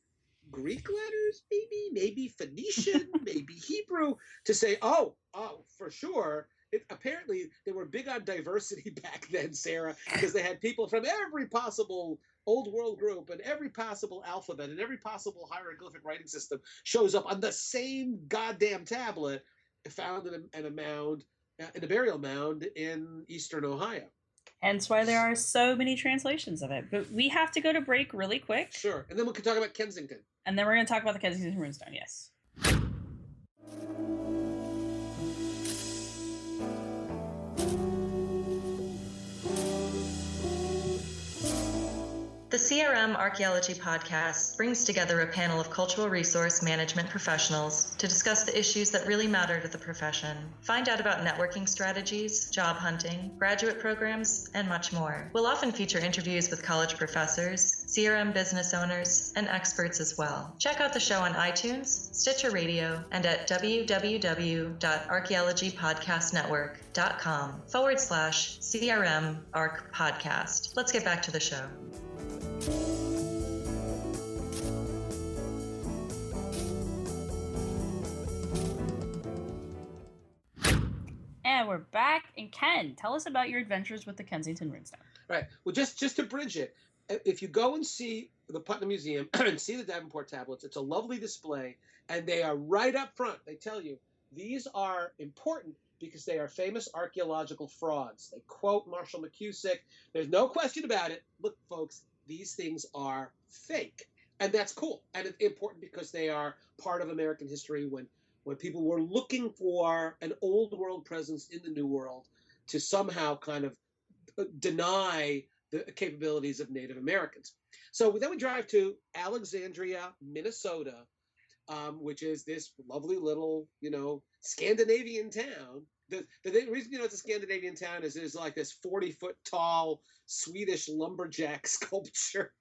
Greek letters, maybe Phoenician, maybe Hebrew, to say, oh, for sure. Apparently, they were big on diversity back then, Sarah, because they had people from every possible old world group and every possible alphabet and every possible hieroglyphic writing system shows up on the same goddamn tablet found in a mound, in a burial mound in eastern Ohio. Hence why there are so many translations of it. But we have to go to break really quick. Sure. And then we can talk about Kensington. And then we're going to talk about the Kensington Rune Stone, yes. The CRM Archaeology podcast brings together a panel of cultural resource management professionals to discuss the issues that really matter to the profession. Find out about networking strategies, job hunting, graduate programs, and much more. We'll often feature interviews with college professors, CRM business owners, and experts as well. Check out the show on iTunes, Stitcher Radio, and at www.archaeologypodcastnetwork.com/CRM Arc Podcast. Let's get back to the show. And we're back. And Ken, tell us about your adventures with the Kensington Rune Stone. Right. Well, just to bridge it, if you go and see the Putnam Museum and see the Davenport Tablets, it's a lovely display, and they are right up front. They tell you these are important because they are famous archaeological frauds. They quote Marshall McCusick. There's no question about it. Look, folks, these things are fake. And that's cool. And it's important because they are part of American history when people were looking for an old world presence in the new world to somehow kind of deny the capabilities of Native Americans. So then we drive to Alexandria, Minnesota, which is this lovely little, Scandinavian town. The reason it's a Scandinavian town is there's like this 40-foot tall Swedish lumberjack sculpture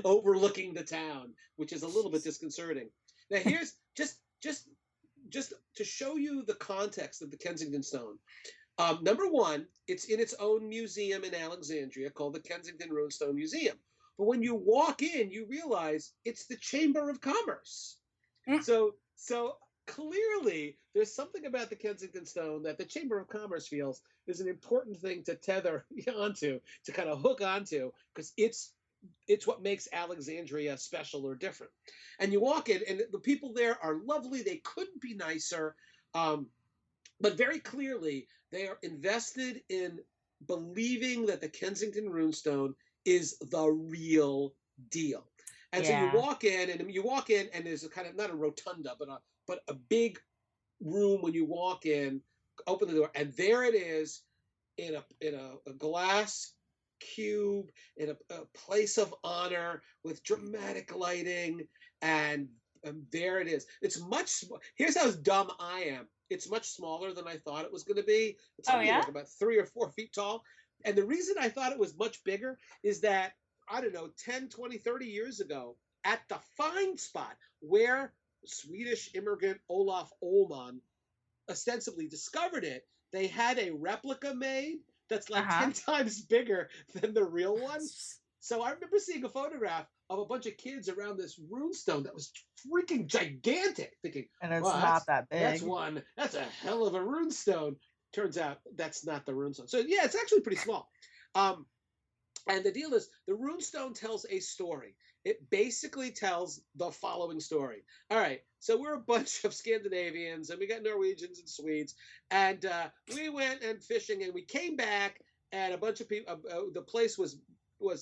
overlooking the town, which is a little bit disconcerting. Now here's just to show you the context of the Kensington Stone. Number one, it's in its own museum in Alexandria called the Kensington Rune Stone Museum. But when you walk in, you realize it's the Chamber of Commerce. So clearly, there's something about the Kensington Stone that the Chamber of Commerce feels is an important thing to tether onto, to kind of hook onto, because it's what makes Alexandria special or different. And you walk in, and the people there are lovely. They couldn't be nicer. But very clearly, they are invested in believing that the Kensington Rune Stone is the real deal. And so you walk in, and there's a kind of, not a rotunda, but a big room when you walk in, open the door, and there it is in a glass cube in a place of honor with dramatic lighting, and there it is. It's much. Here's how dumb I am. It's much smaller than I thought it was going to be. It's only like about 3 or 4 feet tall. And the reason I thought it was much bigger is that, I don't know, 10, 20, 30 years ago, at the find spot where Swedish immigrant Olof Ullman ostensibly discovered it, they had a replica made that's like 10 times bigger than the real one. So I remember seeing a photograph of a bunch of kids around this runestone that was freaking gigantic, thinking, and it's not that big. That's a hell of a runestone. Turns out that's not the runestone. So yeah, it's actually pretty small. And the deal is, the runestone tells a story. It basically tells the following story. All right, so we're a bunch of Scandinavians, and we got Norwegians and Swedes, and we went and fishing, and we came back, and a bunch of people, the place was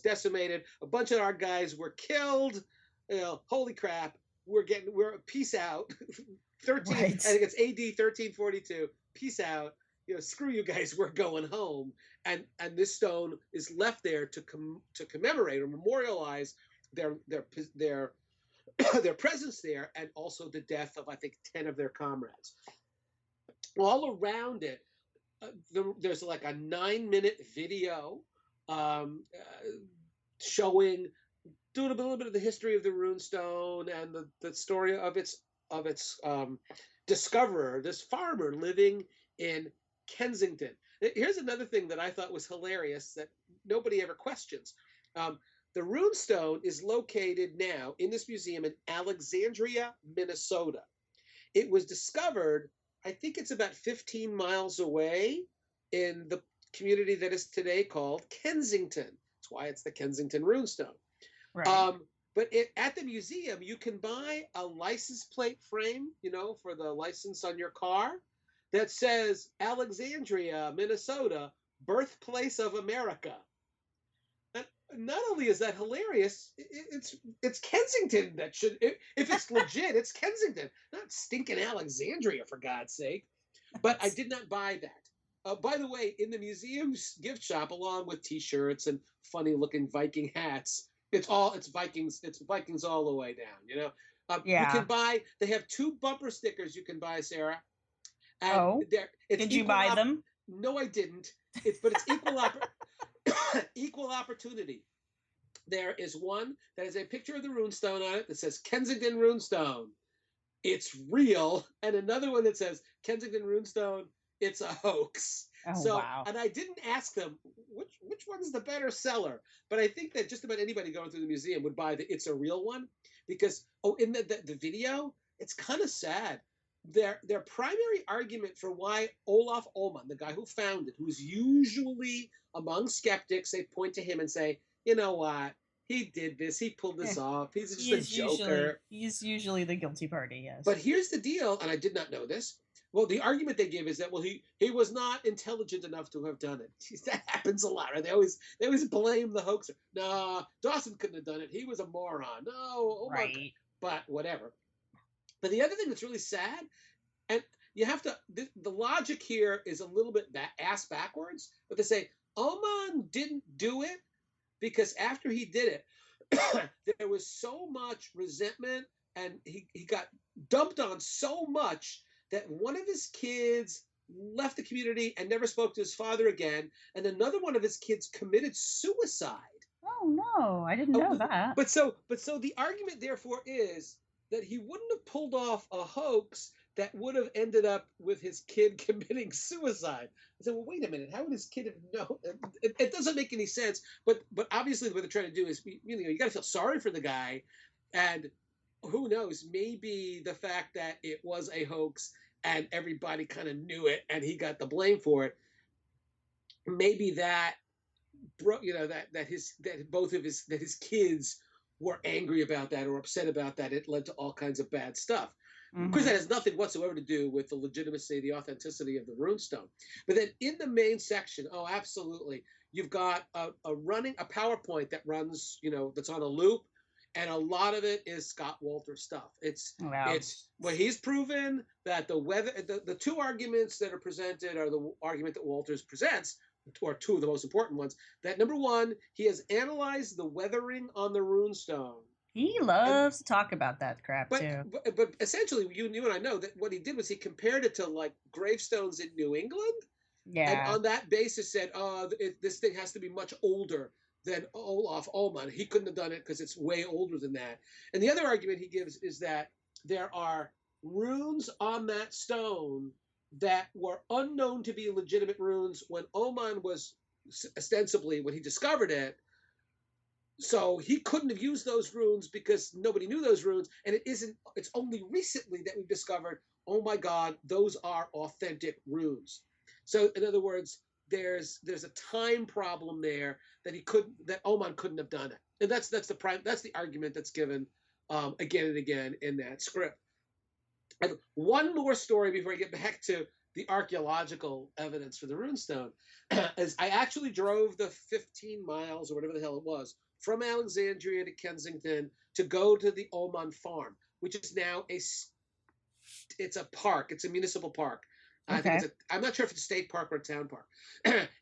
decimated. A bunch of our guys were killed. Holy crap! We're peace out. 13. Right. I think it's AD 1342. Peace out. Screw you guys. We're going home. And this stone is left there to commemorate or memorialize their their presence there, and also the death of, I think, 10 of their comrades. All around it, there's like a 9-minute video doing a little bit of the history of the rune stone and the story of its discoverer, this farmer living in Kensington. Here's another thing that I thought was hilarious that nobody ever questions. The rune stone is located now in this museum in Alexandria, Minnesota. It was discovered, I think it's about 15 miles away in the community that is today called Kensington. That's why it's the Kensington Rune Stone. Right. But at the museum, you can buy a license plate frame, for the license on your car, that says Alexandria, Minnesota, birthplace of America. And not only is that hilarious, it's Kensington that should, if it's legit, it's Kensington, not stinking Alexandria, for God's sake. But I did not buy that. By the way, in the museum's gift shop, along with T-shirts and funny-looking Viking hats, it's Vikings. It's Vikings all the way down. You can buy. They have 2 bumper stickers you can buy, Sarah. And did you buy them? No, I didn't. But it's equal opportunity. There is one that has a picture of the rune stone on it that says Kensington Rune Stone. It's real, and another one that says Kensington Rune Stone. It's a hoax. Wow. And I didn't ask them which one's the better seller, but I think that just about anybody going through the museum would buy the It's a Real one, because in the video, it's kind of sad. Their primary argument for why Olof Ullman, the guy who found it, who's usually among skeptics, they point to him and say, you know what? He did this. He pulled this off. He's just a joker. He's usually the guilty party, yes. But here's the deal, and I did not know this. Well, the argument they give is that, he was not intelligent enough to have done it. That happens a lot, right? They always blame the hoaxer. No, Dawson couldn't have done it. He was a moron. No, right. But whatever. But the other thing that's really sad, and you have to, the logic here is a little bit ass backwards, but they say Ullman didn't do it because after he did it, there was so much resentment, and he got dumped on so much that one of his kids left the community and never spoke to his father again, and another one of his kids committed suicide. Oh no, I didn't know that. But so the argument therefore is, that he wouldn't have pulled off a hoax that would have ended up with his kid committing suicide. I said, well, wait a minute. How would his kid have known? It doesn't make any sense. But obviously, what they're trying to do is, you got to feel sorry for the guy, and who knows? Maybe the fact that it was a hoax and everybody kind of knew it, and he got the blame for it. Maybe that, that his kids were angry about that or upset about that. It led to all kinds of bad stuff. Of course, that has nothing whatsoever to do with the legitimacy, the authenticity of the rune stone. But then in the main section, oh, absolutely, you've got a PowerPoint that runs, that's on a loop, and a lot of it is Scott Wolter's stuff. It's where he's proven that the two arguments that are presented are the argument that Wolters presents, or two of the most important ones. That number one, he has analyzed the weathering on the rune stone. He loves to talk about that crap too. But essentially, you and I know that what he did was he compared it to like gravestones in New England. Yeah. And on that basis said, this thing has to be much older than Olaf Ullmann. He couldn't have done it because it's way older than that. And the other argument he gives is that there are runes on that stone that were unknown to be legitimate runes when Ullmann was ostensibly, when he discovered it. So he couldn't have used those runes because nobody knew those runes. And it's only recently that we've discovered, oh my God, those are authentic runes. So in other words, there's a time problem there that Ullmann couldn't have done it. And that's the argument that's given again and again in that script. And one more story before I get back to the archaeological evidence for the runestone is I actually drove the 15 miles or whatever the hell it was from Alexandria to Kensington to go to the Ullmann farm, which is now it's a park. It's a municipal park. Okay. I'm not sure if it's a state park or a town park.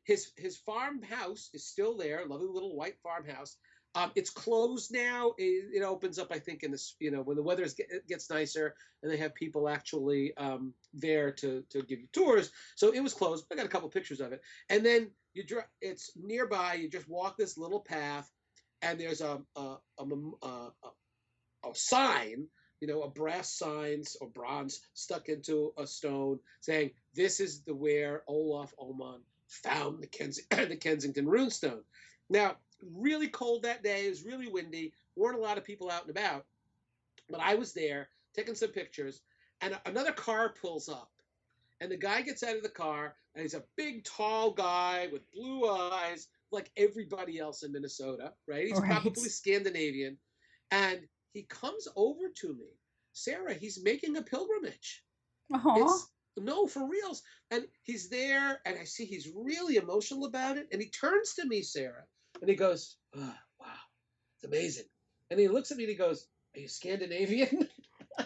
His farmhouse is still there, lovely little white farmhouse. It's closed now. It opens up, I think, in this, when the weather gets nicer and they have people actually there to give you tours. So it was closed. I got a couple pictures of it. And then it's nearby. You just walk this little path, and there's a sign, a brass sign or bronze stuck into a stone saying, this is where Olaf Ullmann found the Kensington Rune Stone. Now, really cold that day. It was really windy. Weren't a lot of people out and about. But I was there taking some pictures, and another car pulls up. And the guy gets out of the car, and he's a big, tall guy with blue eyes, like everybody else in Minnesota, right? He's probably Scandinavian. And he comes over to me. Sarah, he's making a pilgrimage. No, for reals. And he's there, and I see he's really emotional about it. And he turns to me, Sarah, and he goes, oh, wow, it's amazing. And he looks at me and he goes, are you Scandinavian?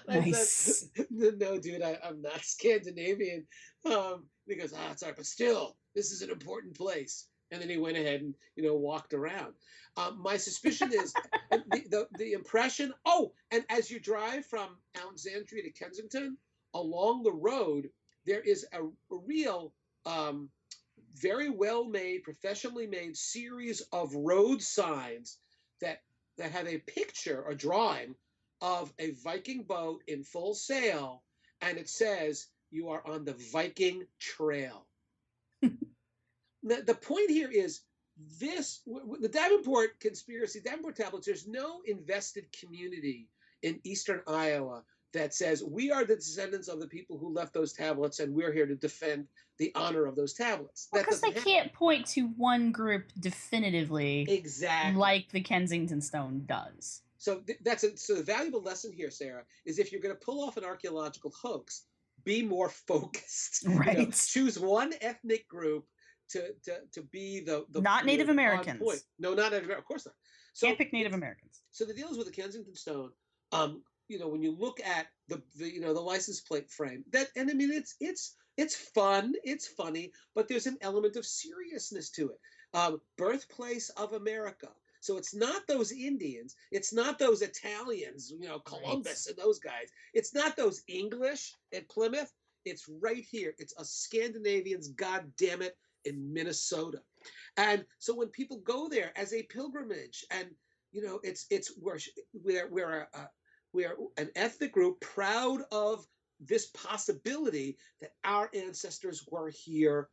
Nice. I said, no, dude, I'm not Scandinavian. He goes, it's all right, but still, this is an important place. And then he went ahead and, walked around. My suspicion is the impression. Oh, and as you drive from Alexandria to Kensington, along the road, there is a real, very well made, professionally made series of road signs that have a picture, a drawing of a Viking boat in full sail, and it says you are on the Viking Trail. The point here is the Davenport conspiracy, Davenport Tablets, there's no invested community in eastern Iowa that says we are the descendants of the people who left those tablets and we're here to defend the honor of those tablets. Because they can't point to one group definitively, exactly, like the Kensington Stone does. So so the valuable lesson here, Sarah, is if you're going to pull off an archaeological hoax, be more focused. Right. Choose one ethnic group to be the not Native Americans. Point. No, not Native Americans. Of course not. So, can't pick Native Americans. So the deal is with the Kensington Stone. When you look at the license plate frame, it's fun, it's funny, but there's an element of seriousness to it. Birthplace of America. So it's not those Indians, it's not those Italians, Columbus and those guys. It's not those English at Plymouth. It's right here. It's a Scandinavians, God damn it, in Minnesota. And so when people go there as a pilgrimage, and it's where We are an ethnic group proud of this possibility that our ancestors were here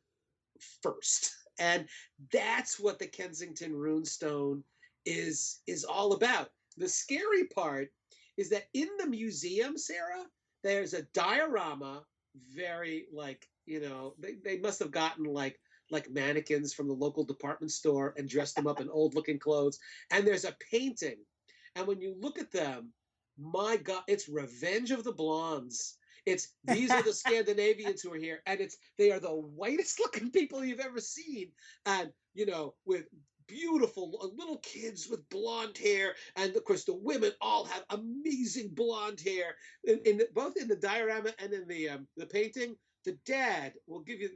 first. And that's what the Kensington Rune Stone is all about. The scary part is that in the museum, Sarah, there's a diorama, very they must have gotten like mannequins from the local department store and dressed them up in old looking clothes. And there's a painting. And when you look at them, my God, it's Revenge of the Blondes. It's these are the Scandinavians who are here, and they are the whitest looking people you've ever seen, and with beautiful little kids with blonde hair, and of course the women all have amazing blonde hair. Both in the diorama and in the painting, the dad will give you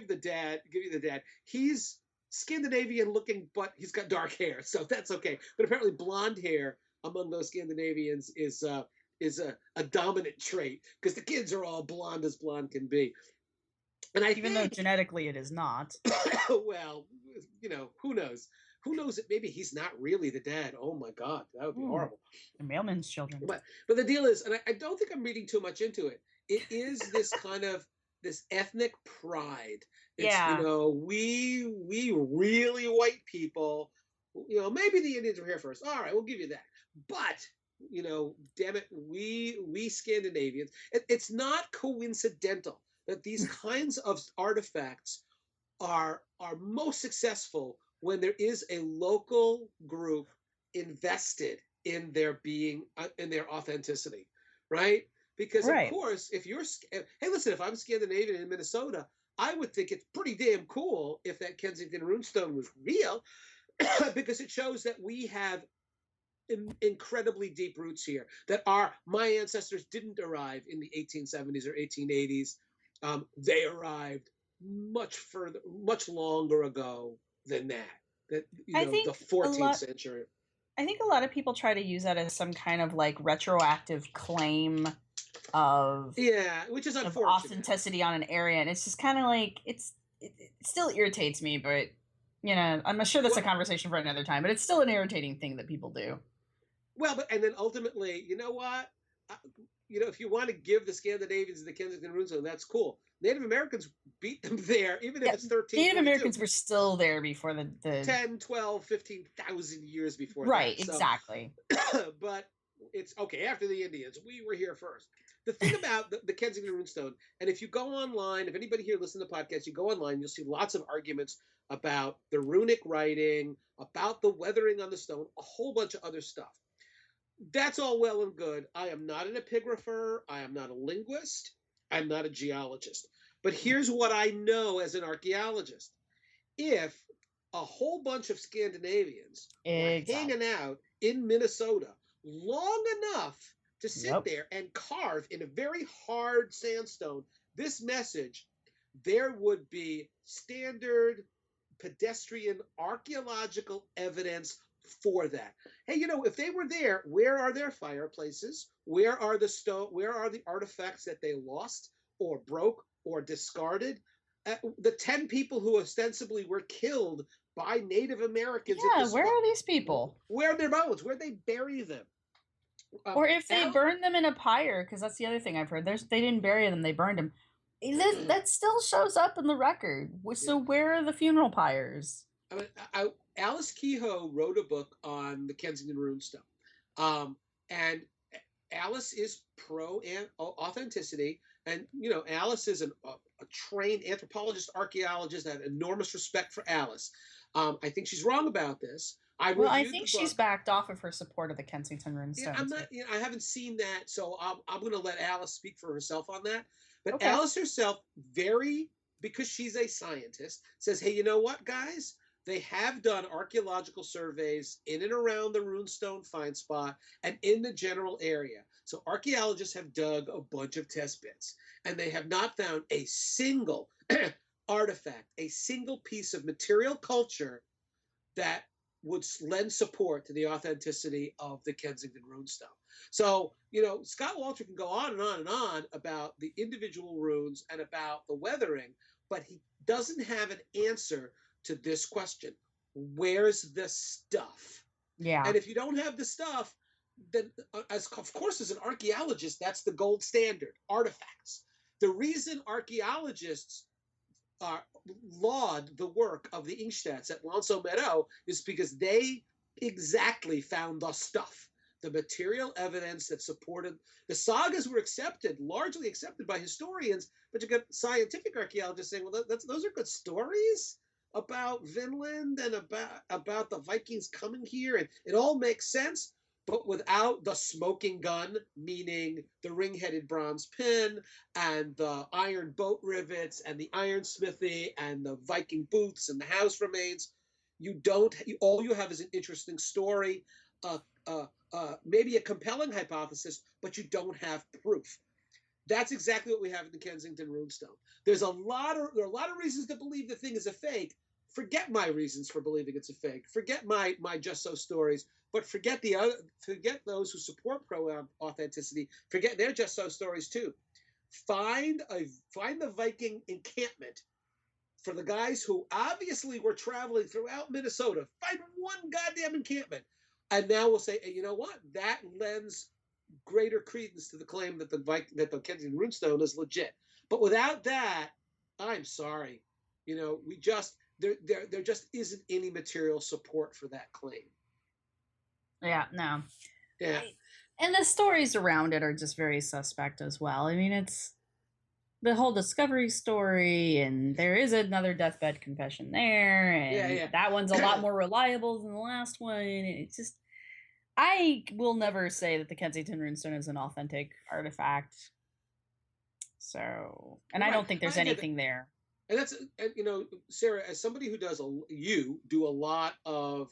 the dad. He's Scandinavian looking, but he's got dark hair, so that's okay. But apparently, blonde hair among those Scandinavians is a dominant trait, because the kids are all blonde as blonde can be. And even though genetically it is not. Well, who knows? Who knows that maybe he's not really the dad? Oh my God, that would be horrible. The mailman's children. But the deal is, and I don't think I'm reading too much into it. It is this kind of this ethnic pride. It's, we really white people. Maybe the Indians were here first. All right, we'll give you that. But damn it, we Scandinavians. It's not coincidental that these kinds of artifacts are most successful when there is a local group invested in their being, in their authenticity, right? Because of course, if I'm Scandinavian in Minnesota, I would think it's pretty damn cool if that Kensington Rune Stone was real, because it shows that we have incredibly deep roots here, that my ancestors didn't arrive in the 1870s or 1880s. They arrived much further, much longer ago than that. I think the 14th century. I think a lot of people try to use that as some kind of like retroactive claim of which is unfortunate, of authenticity on an area, and it's just kind of like it still irritates me, but I'm sure that's a conversation for another time. But it's still an irritating thing that people do. Well, and then ultimately, you know what? If you want to give the Scandinavians the Kensington Rune Stone, that's cool. Native Americans beat them there, even if it's 13. Native Americans were still there before the 10, 12, 15,000 years before right, that. Exactly. But it's okay, after the Indians, we were here first. The thing about the Kensington Rune Stone, and if you go online, if anybody here listens to the podcast, you go online, you'll see lots of arguments about the runic writing, about the weathering on the stone, a whole bunch of other stuff. That's all well and good. I am not an epigrapher. I am not a linguist. I'm not a geologist. But here's what I know as an archaeologist. If a whole bunch of Scandinavians were hanging out in Minnesota long enough to sit there and carve in a very hard sandstone this message, there would be standard pedestrian archaeological evidence for that. Hey, if they were there, where are their fireplaces? Where are the artifacts that they lost or broke or discarded? The 10 people who ostensibly were killed by Native Americans. Yeah, where are these people? Where are their bones? Where'd they bury them? Or if they burned them in a pyre, because that's the other thing I've heard. They didn't bury them; they burned them. That still shows up in the record. So where are the funeral pyres? I mean, Alice Kehoe wrote a book on the Kensington Rune Stone, and Alice is pro authenticity, and Alice is a trained anthropologist, archaeologist. I have enormous respect for Alice. I think she's wrong about this. I think she's backed off of her support of the Kensington Rune Stone. I'm not. I haven't seen that, so I'm going to let Alice speak for herself on that. But Alice herself, because she's a scientist, says, "Hey, you know what, guys? They have done archaeological surveys in and around the Rune Stone find spot and in the general area. So archaeologists have dug a bunch of test bits, and they have not found a single artifact, a single piece of material culture that would lend support to the authenticity of the Kensington Rune Stone." So, Scott Walter can go on and on and on about the individual runes and about the weathering, but he doesn't have an answer to this question. Where's the stuff? Yeah. And if you don't have the stuff, then, of course, as an archaeologist, that's the gold standard: artifacts. The reason archaeologists laud the work of the Ingstadts at Lonceau Meadow is because they exactly found the stuff, the material evidence that supported the sagas were largely accepted by historians, but you got scientific archaeologists saying, well, those are good stories about Vinland and about the Vikings coming here, and it all makes sense. But without the smoking gun, meaning the ring-headed bronze pin and the iron boat rivets and the iron smithy and the Viking boots and the house remains, all you have is an interesting story, maybe a compelling hypothesis, but you don't have proof. That's exactly what we have in the Kensington Rune Stone. There are a lot of reasons to believe the thing is a fake. Forget my reasons for believing it's a fake. Forget my just so stories. But forget those who support pro-authenticity. Forget their just so stories too. Find the Viking encampment for the guys who obviously were traveling throughout Minnesota. Find one goddamn encampment, and now we'll say, hey, you know what? That lends greater credence to the claim that the Kensington Rune Stone is legit. But without that, I'm sorry. There just isn't any material support for that claim. Yeah, no. Yeah. And the stories around it are just very suspect as well. I mean, it's the whole discovery story, and there is another deathbed confession there, and that one's a lot more reliable than the last one. It's just, I will never say that the Kensington Rune Stone is an authentic artifact. So, and I don't think there's anything there. And that's, Sarah, as somebody who you do a lot of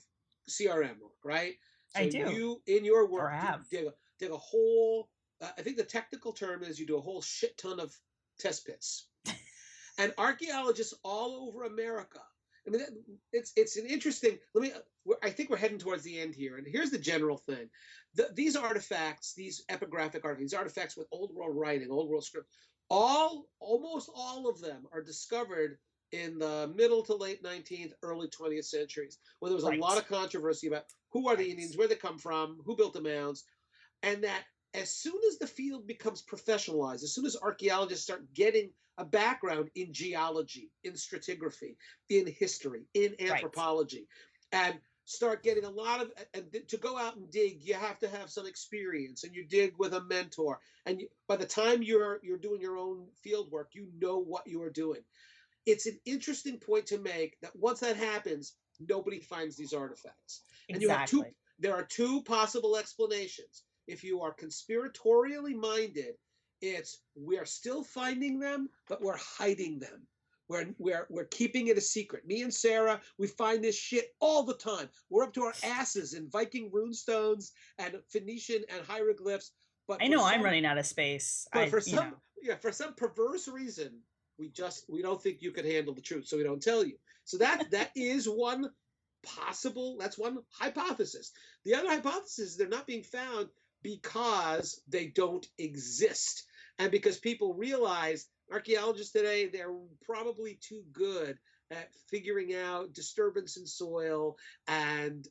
CRM work, right? So I do. You, in your work, did a whole, I think the technical term is you do a whole shit ton of test pits. And archaeologists all over America, I mean, it's an interesting, I think we're heading towards the end here. And here's the general thing. These artifacts, these epigraphic artifacts, these artifacts with Old World writing, Old World script, almost all of them are discovered in the middle to late 19th, early 20th centuries, when there was a lot of controversy about who are the Indians, where they come from, who built the mounds, and that as soon as the field becomes professionalized, as soon as archaeologists start getting a background in geology, in stratigraphy, in history, in anthropology, and start getting a lot of, and to go out and dig, you have to have some experience, and you dig with a mentor, and by the time you're doing your own field work, you know what you are doing. It's an interesting point to make that once that happens, nobody finds these artifacts. Exactly. And there are two possible explanations. If you are conspiratorially minded, it's we're still finding them, but we're hiding them. We're keeping it a secret. Me and Sarah, we find this shit all the time. We're up to our asses in Viking rune stones and Phoenician and hieroglyphs. But I know I'm running out of space. But for some perverse reason, we don't think you could handle the truth, so we don't tell you. So that is one possible. That's one hypothesis. The other hypothesis is they're not being found because they don't exist, and because people realize archaeologists today, they're probably too good at figuring out disturbance in soil and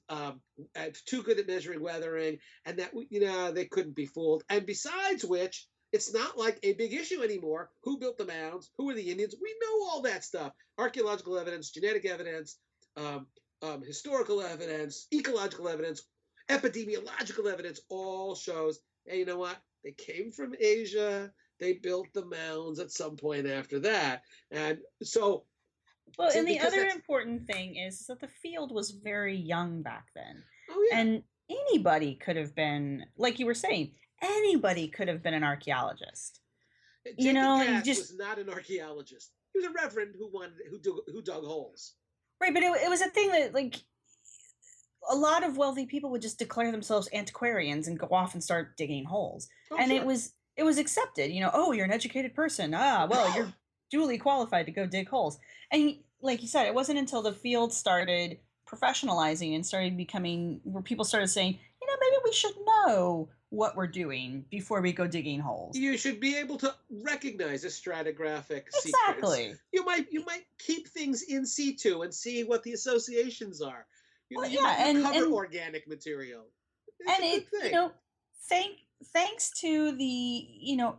too good at measuring weathering, and that they couldn't be fooled. And besides which, it's not like a big issue anymore. Who built the mounds? Who are the Indians? We know all that stuff. Archaeological evidence, genetic evidence, historical evidence, ecological evidence, epidemiological evidence all shows, hey, you know what? They came from Asia. They built the mounds at some point after that. And so... Well, and the other important thing is that the field was very young back then. Oh, yeah. And anybody could have been, like you were saying, anybody could have been an archaeologist. Jacob Cass was not an archaeologist. He was a reverend who dug holes. Right, but it was a thing that, like, a lot of wealthy people would just declare themselves antiquarians and go off and start digging holes. Oh, and sure. It was accepted. Oh, you're an educated person. Well, you're duly qualified to go dig holes. And like you said, it wasn't until the field started professionalizing and started becoming where people started saying, maybe we should know what we're doing before we go digging holes. You should be able to recognize a stratigraphic exactly. sequence. You might keep things in situ and see what the associations are. You might cover organic material. It's a good thing. thanks to the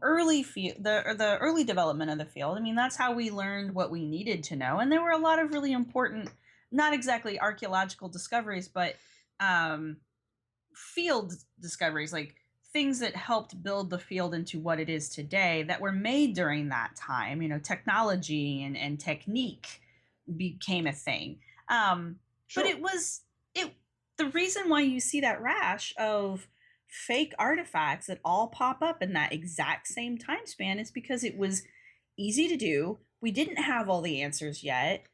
early the early development of the field. I mean, that's how we learned what we needed to know, and there were a lot of really important, not exactly archaeological discoveries, but field discoveries, like things that helped build the field into what it is today, that were made during that time. Technology and technique became a thing. But the reason why you see that rash of fake artifacts that all pop up in that exact same time span is because it was easy to do. We didn't have all the answers yet.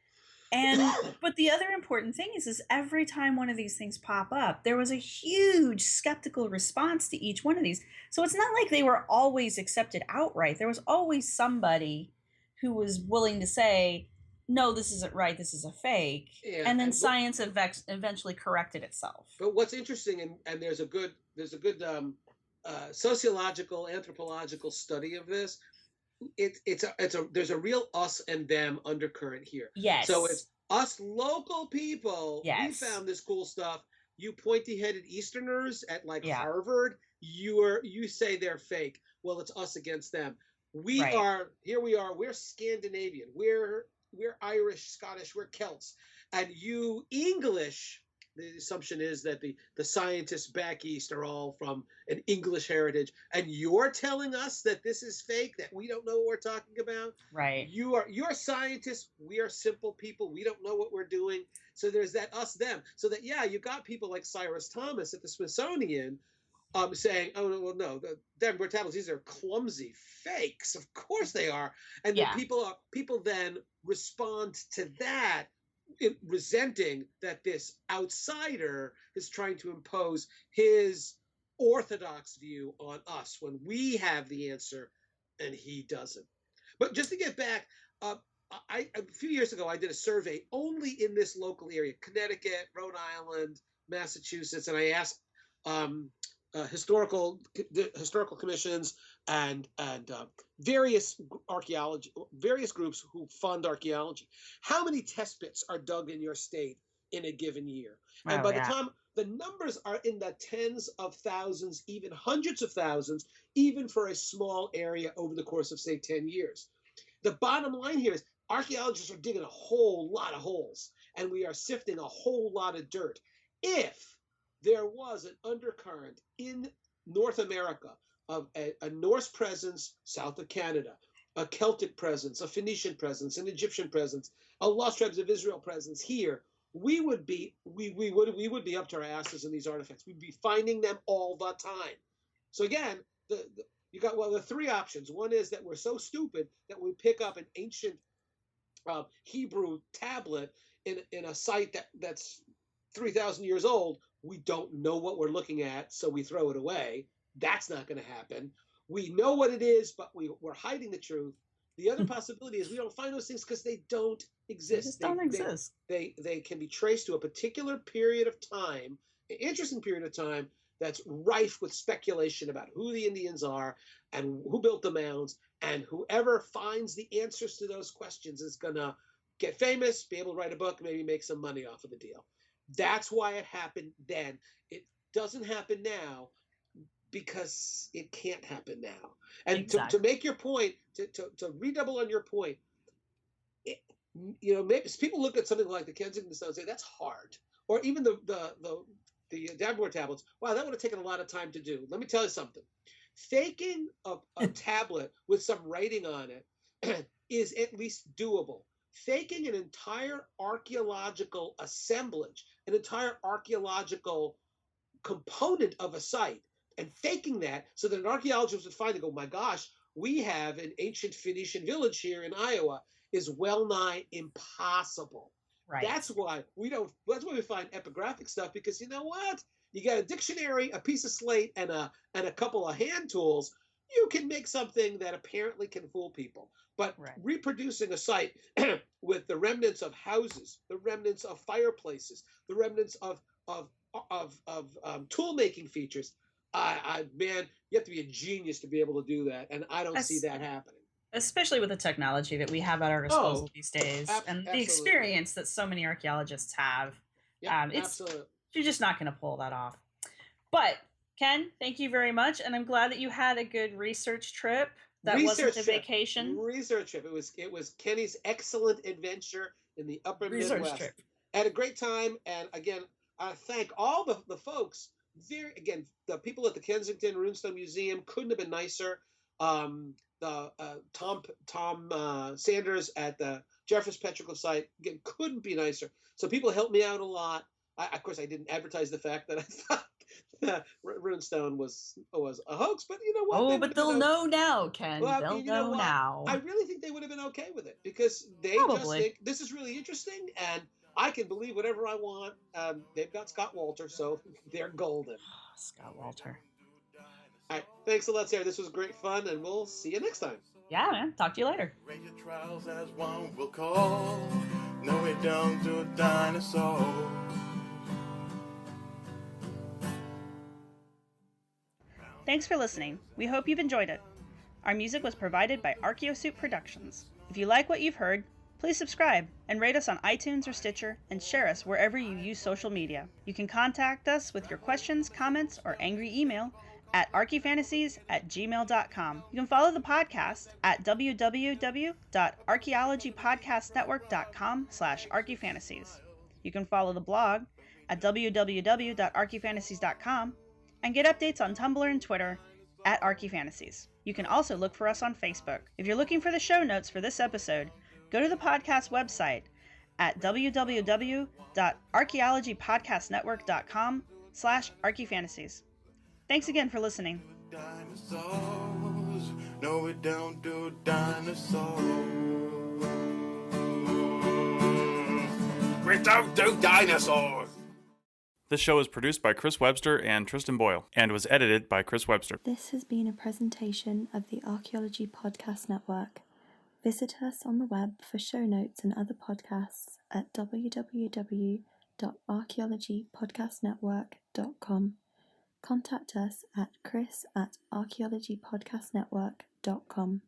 But the other important thing is every time one of these things pop up, there was a huge skeptical response to each one of these. So it's not like they were always accepted outright. There was always somebody who was willing to say, no, this isn't right, this is a fake. Yeah, and then science eventually corrected itself. But what's interesting, and there's a good sociological, anthropological study of this. There's a real us and them undercurrent here. Yes. So it's us local people. Yes. We found this cool stuff. You pointy-headed Easterners at Harvard, you say they're fake. Well, it's us against them. We are. We're Scandinavian. We're Irish, Scottish. We're Celts, and you English. The assumption is that the scientists back east are all from an English heritage, and you're telling us that this is fake, that we don't know what we're talking about. Right. You're scientists. We are simple people. We don't know what we're doing. So there's that us them. So that you got people like Cyrus Thomas at the Smithsonian saying, oh well, no, the Davenport Tablets, these are clumsy fakes. Of course they are. And then people then respond to that, resenting that this outsider is trying to impose his orthodox view on us when we have the answer and he doesn't. But just to get back, a few years ago I did a survey only in this local area, Connecticut, Rhode Island, Massachusetts, and I asked historical commissions and various groups who fund archaeology. How many test pits are dug in your state in a given year? And by the time, the numbers are in the tens of thousands, even hundreds of thousands, even for a small area over the course of, say, 10 years. The bottom line here is archaeologists are digging a whole lot of holes, and we are sifting a whole lot of dirt. If there was an undercurrent in North America of a Norse presence south of Canada, a Celtic presence, a Phoenician presence, an Egyptian presence, a Lost Tribes of Israel presence here, we would be up to our asses in these artifacts. We'd be finding them all the time. So again, you got the three options. One is that we're so stupid that we pick up an ancient Hebrew tablet in a site that's 3,000 years old. We don't know what we're looking at, so we throw it away. That's not going to happen. We know what it is, but we're hiding the truth. The other possibility is we don't find those things because they don't exist. They just don't exist. They can be traced to a particular period of time, an interesting period of time that's rife with speculation about who the Indians are and who built the mounds, and whoever finds the answers to those questions is going to get famous, be able to write a book, maybe make some money off of the deal. That's why it happened then. It doesn't happen now because it can't happen now. And exactly. to make your point, to redouble on your point, maybe people look at something like the Kensington Stone and say that's hard, or even the Davenport Tablets. Wow, that would have taken a lot of time to do. Let me tell you something. Faking a tablet with some writing on it is at least doable. Faking an entire archaeological assemblage, an entire archaeological component of a site, and faking that so that an archaeologist would find and go, my gosh, we have an ancient Phoenician village here in Iowa, is well nigh impossible. Right. That's why we find epigraphic stuff, because you know what? You got a dictionary, a piece of slate, and a couple of hand tools. You can make something that apparently can fool people. But reproducing a site with the remnants of houses, the remnants of fireplaces, the remnants of tool making features, man, you have to be a genius to be able to do that, and I don't see that happening. Especially with the technology that we have at our disposal these days, and the experience that so many archaeologists have. Absolutely. You're just not going to pull that off. But Ken, thank you very much, and I'm glad that you had a good research trip. That wasn't a vacation. Research trip. It was Kenny's excellent adventure in the upper Research Midwest. trip. I had a great time, and again, I thank all the folks. The people at the Kensington Rune Stone Museum couldn't have been nicer. Tom Sanders at the Jeffers Petrichal site again couldn't be nicer. So people helped me out a lot. Of course, I didn't advertise the fact that I thought Rune Stone was a hoax, but you know what? Oh, but they'll know now, Ken. Well, They'll you know know what? now. I really think they would have been okay with it because they just think this is really interesting and I can believe whatever I want. They've got Scott Walter, so they're golden. Scott Walter. All right. Thanks a lot, Sarah. This was great fun, and we'll see you next time. Yeah, man. Talk to you later. Raise your trials as one will call. No, we don't do dinosaurs. Thanks for listening. We hope you've enjoyed it. Our music was provided by Archaeosuit Productions. If you like what you've heard, please subscribe and rate us on iTunes or Stitcher and share us wherever you use social media. You can contact us with your questions, comments, or angry email at archifantasies@gmail.com. You can follow the podcast at www.archaeologypodcastnetwork.com/archifantasies. You can follow the blog at www.archifantasies.com and get updates on Tumblr and Twitter at archifantasies. You can also look for us on Facebook. If you're looking for the show notes for this episode, go to the podcast website at www.archaeologypodcastnetwork.com/archifantasies. Thanks again for listening. Dinosaurs. No, we don't do dinosaurs. We don't do dinosaurs. This show is produced by Chris Webster and Tristan Boyle, and was edited by Chris Webster. This has been a presentation of the Archaeology Podcast Network. Visit us on the web for show notes and other podcasts at www.archaeologypodcastnetwork.com. Contact us at chris@archaeologypodcastnetwork.com.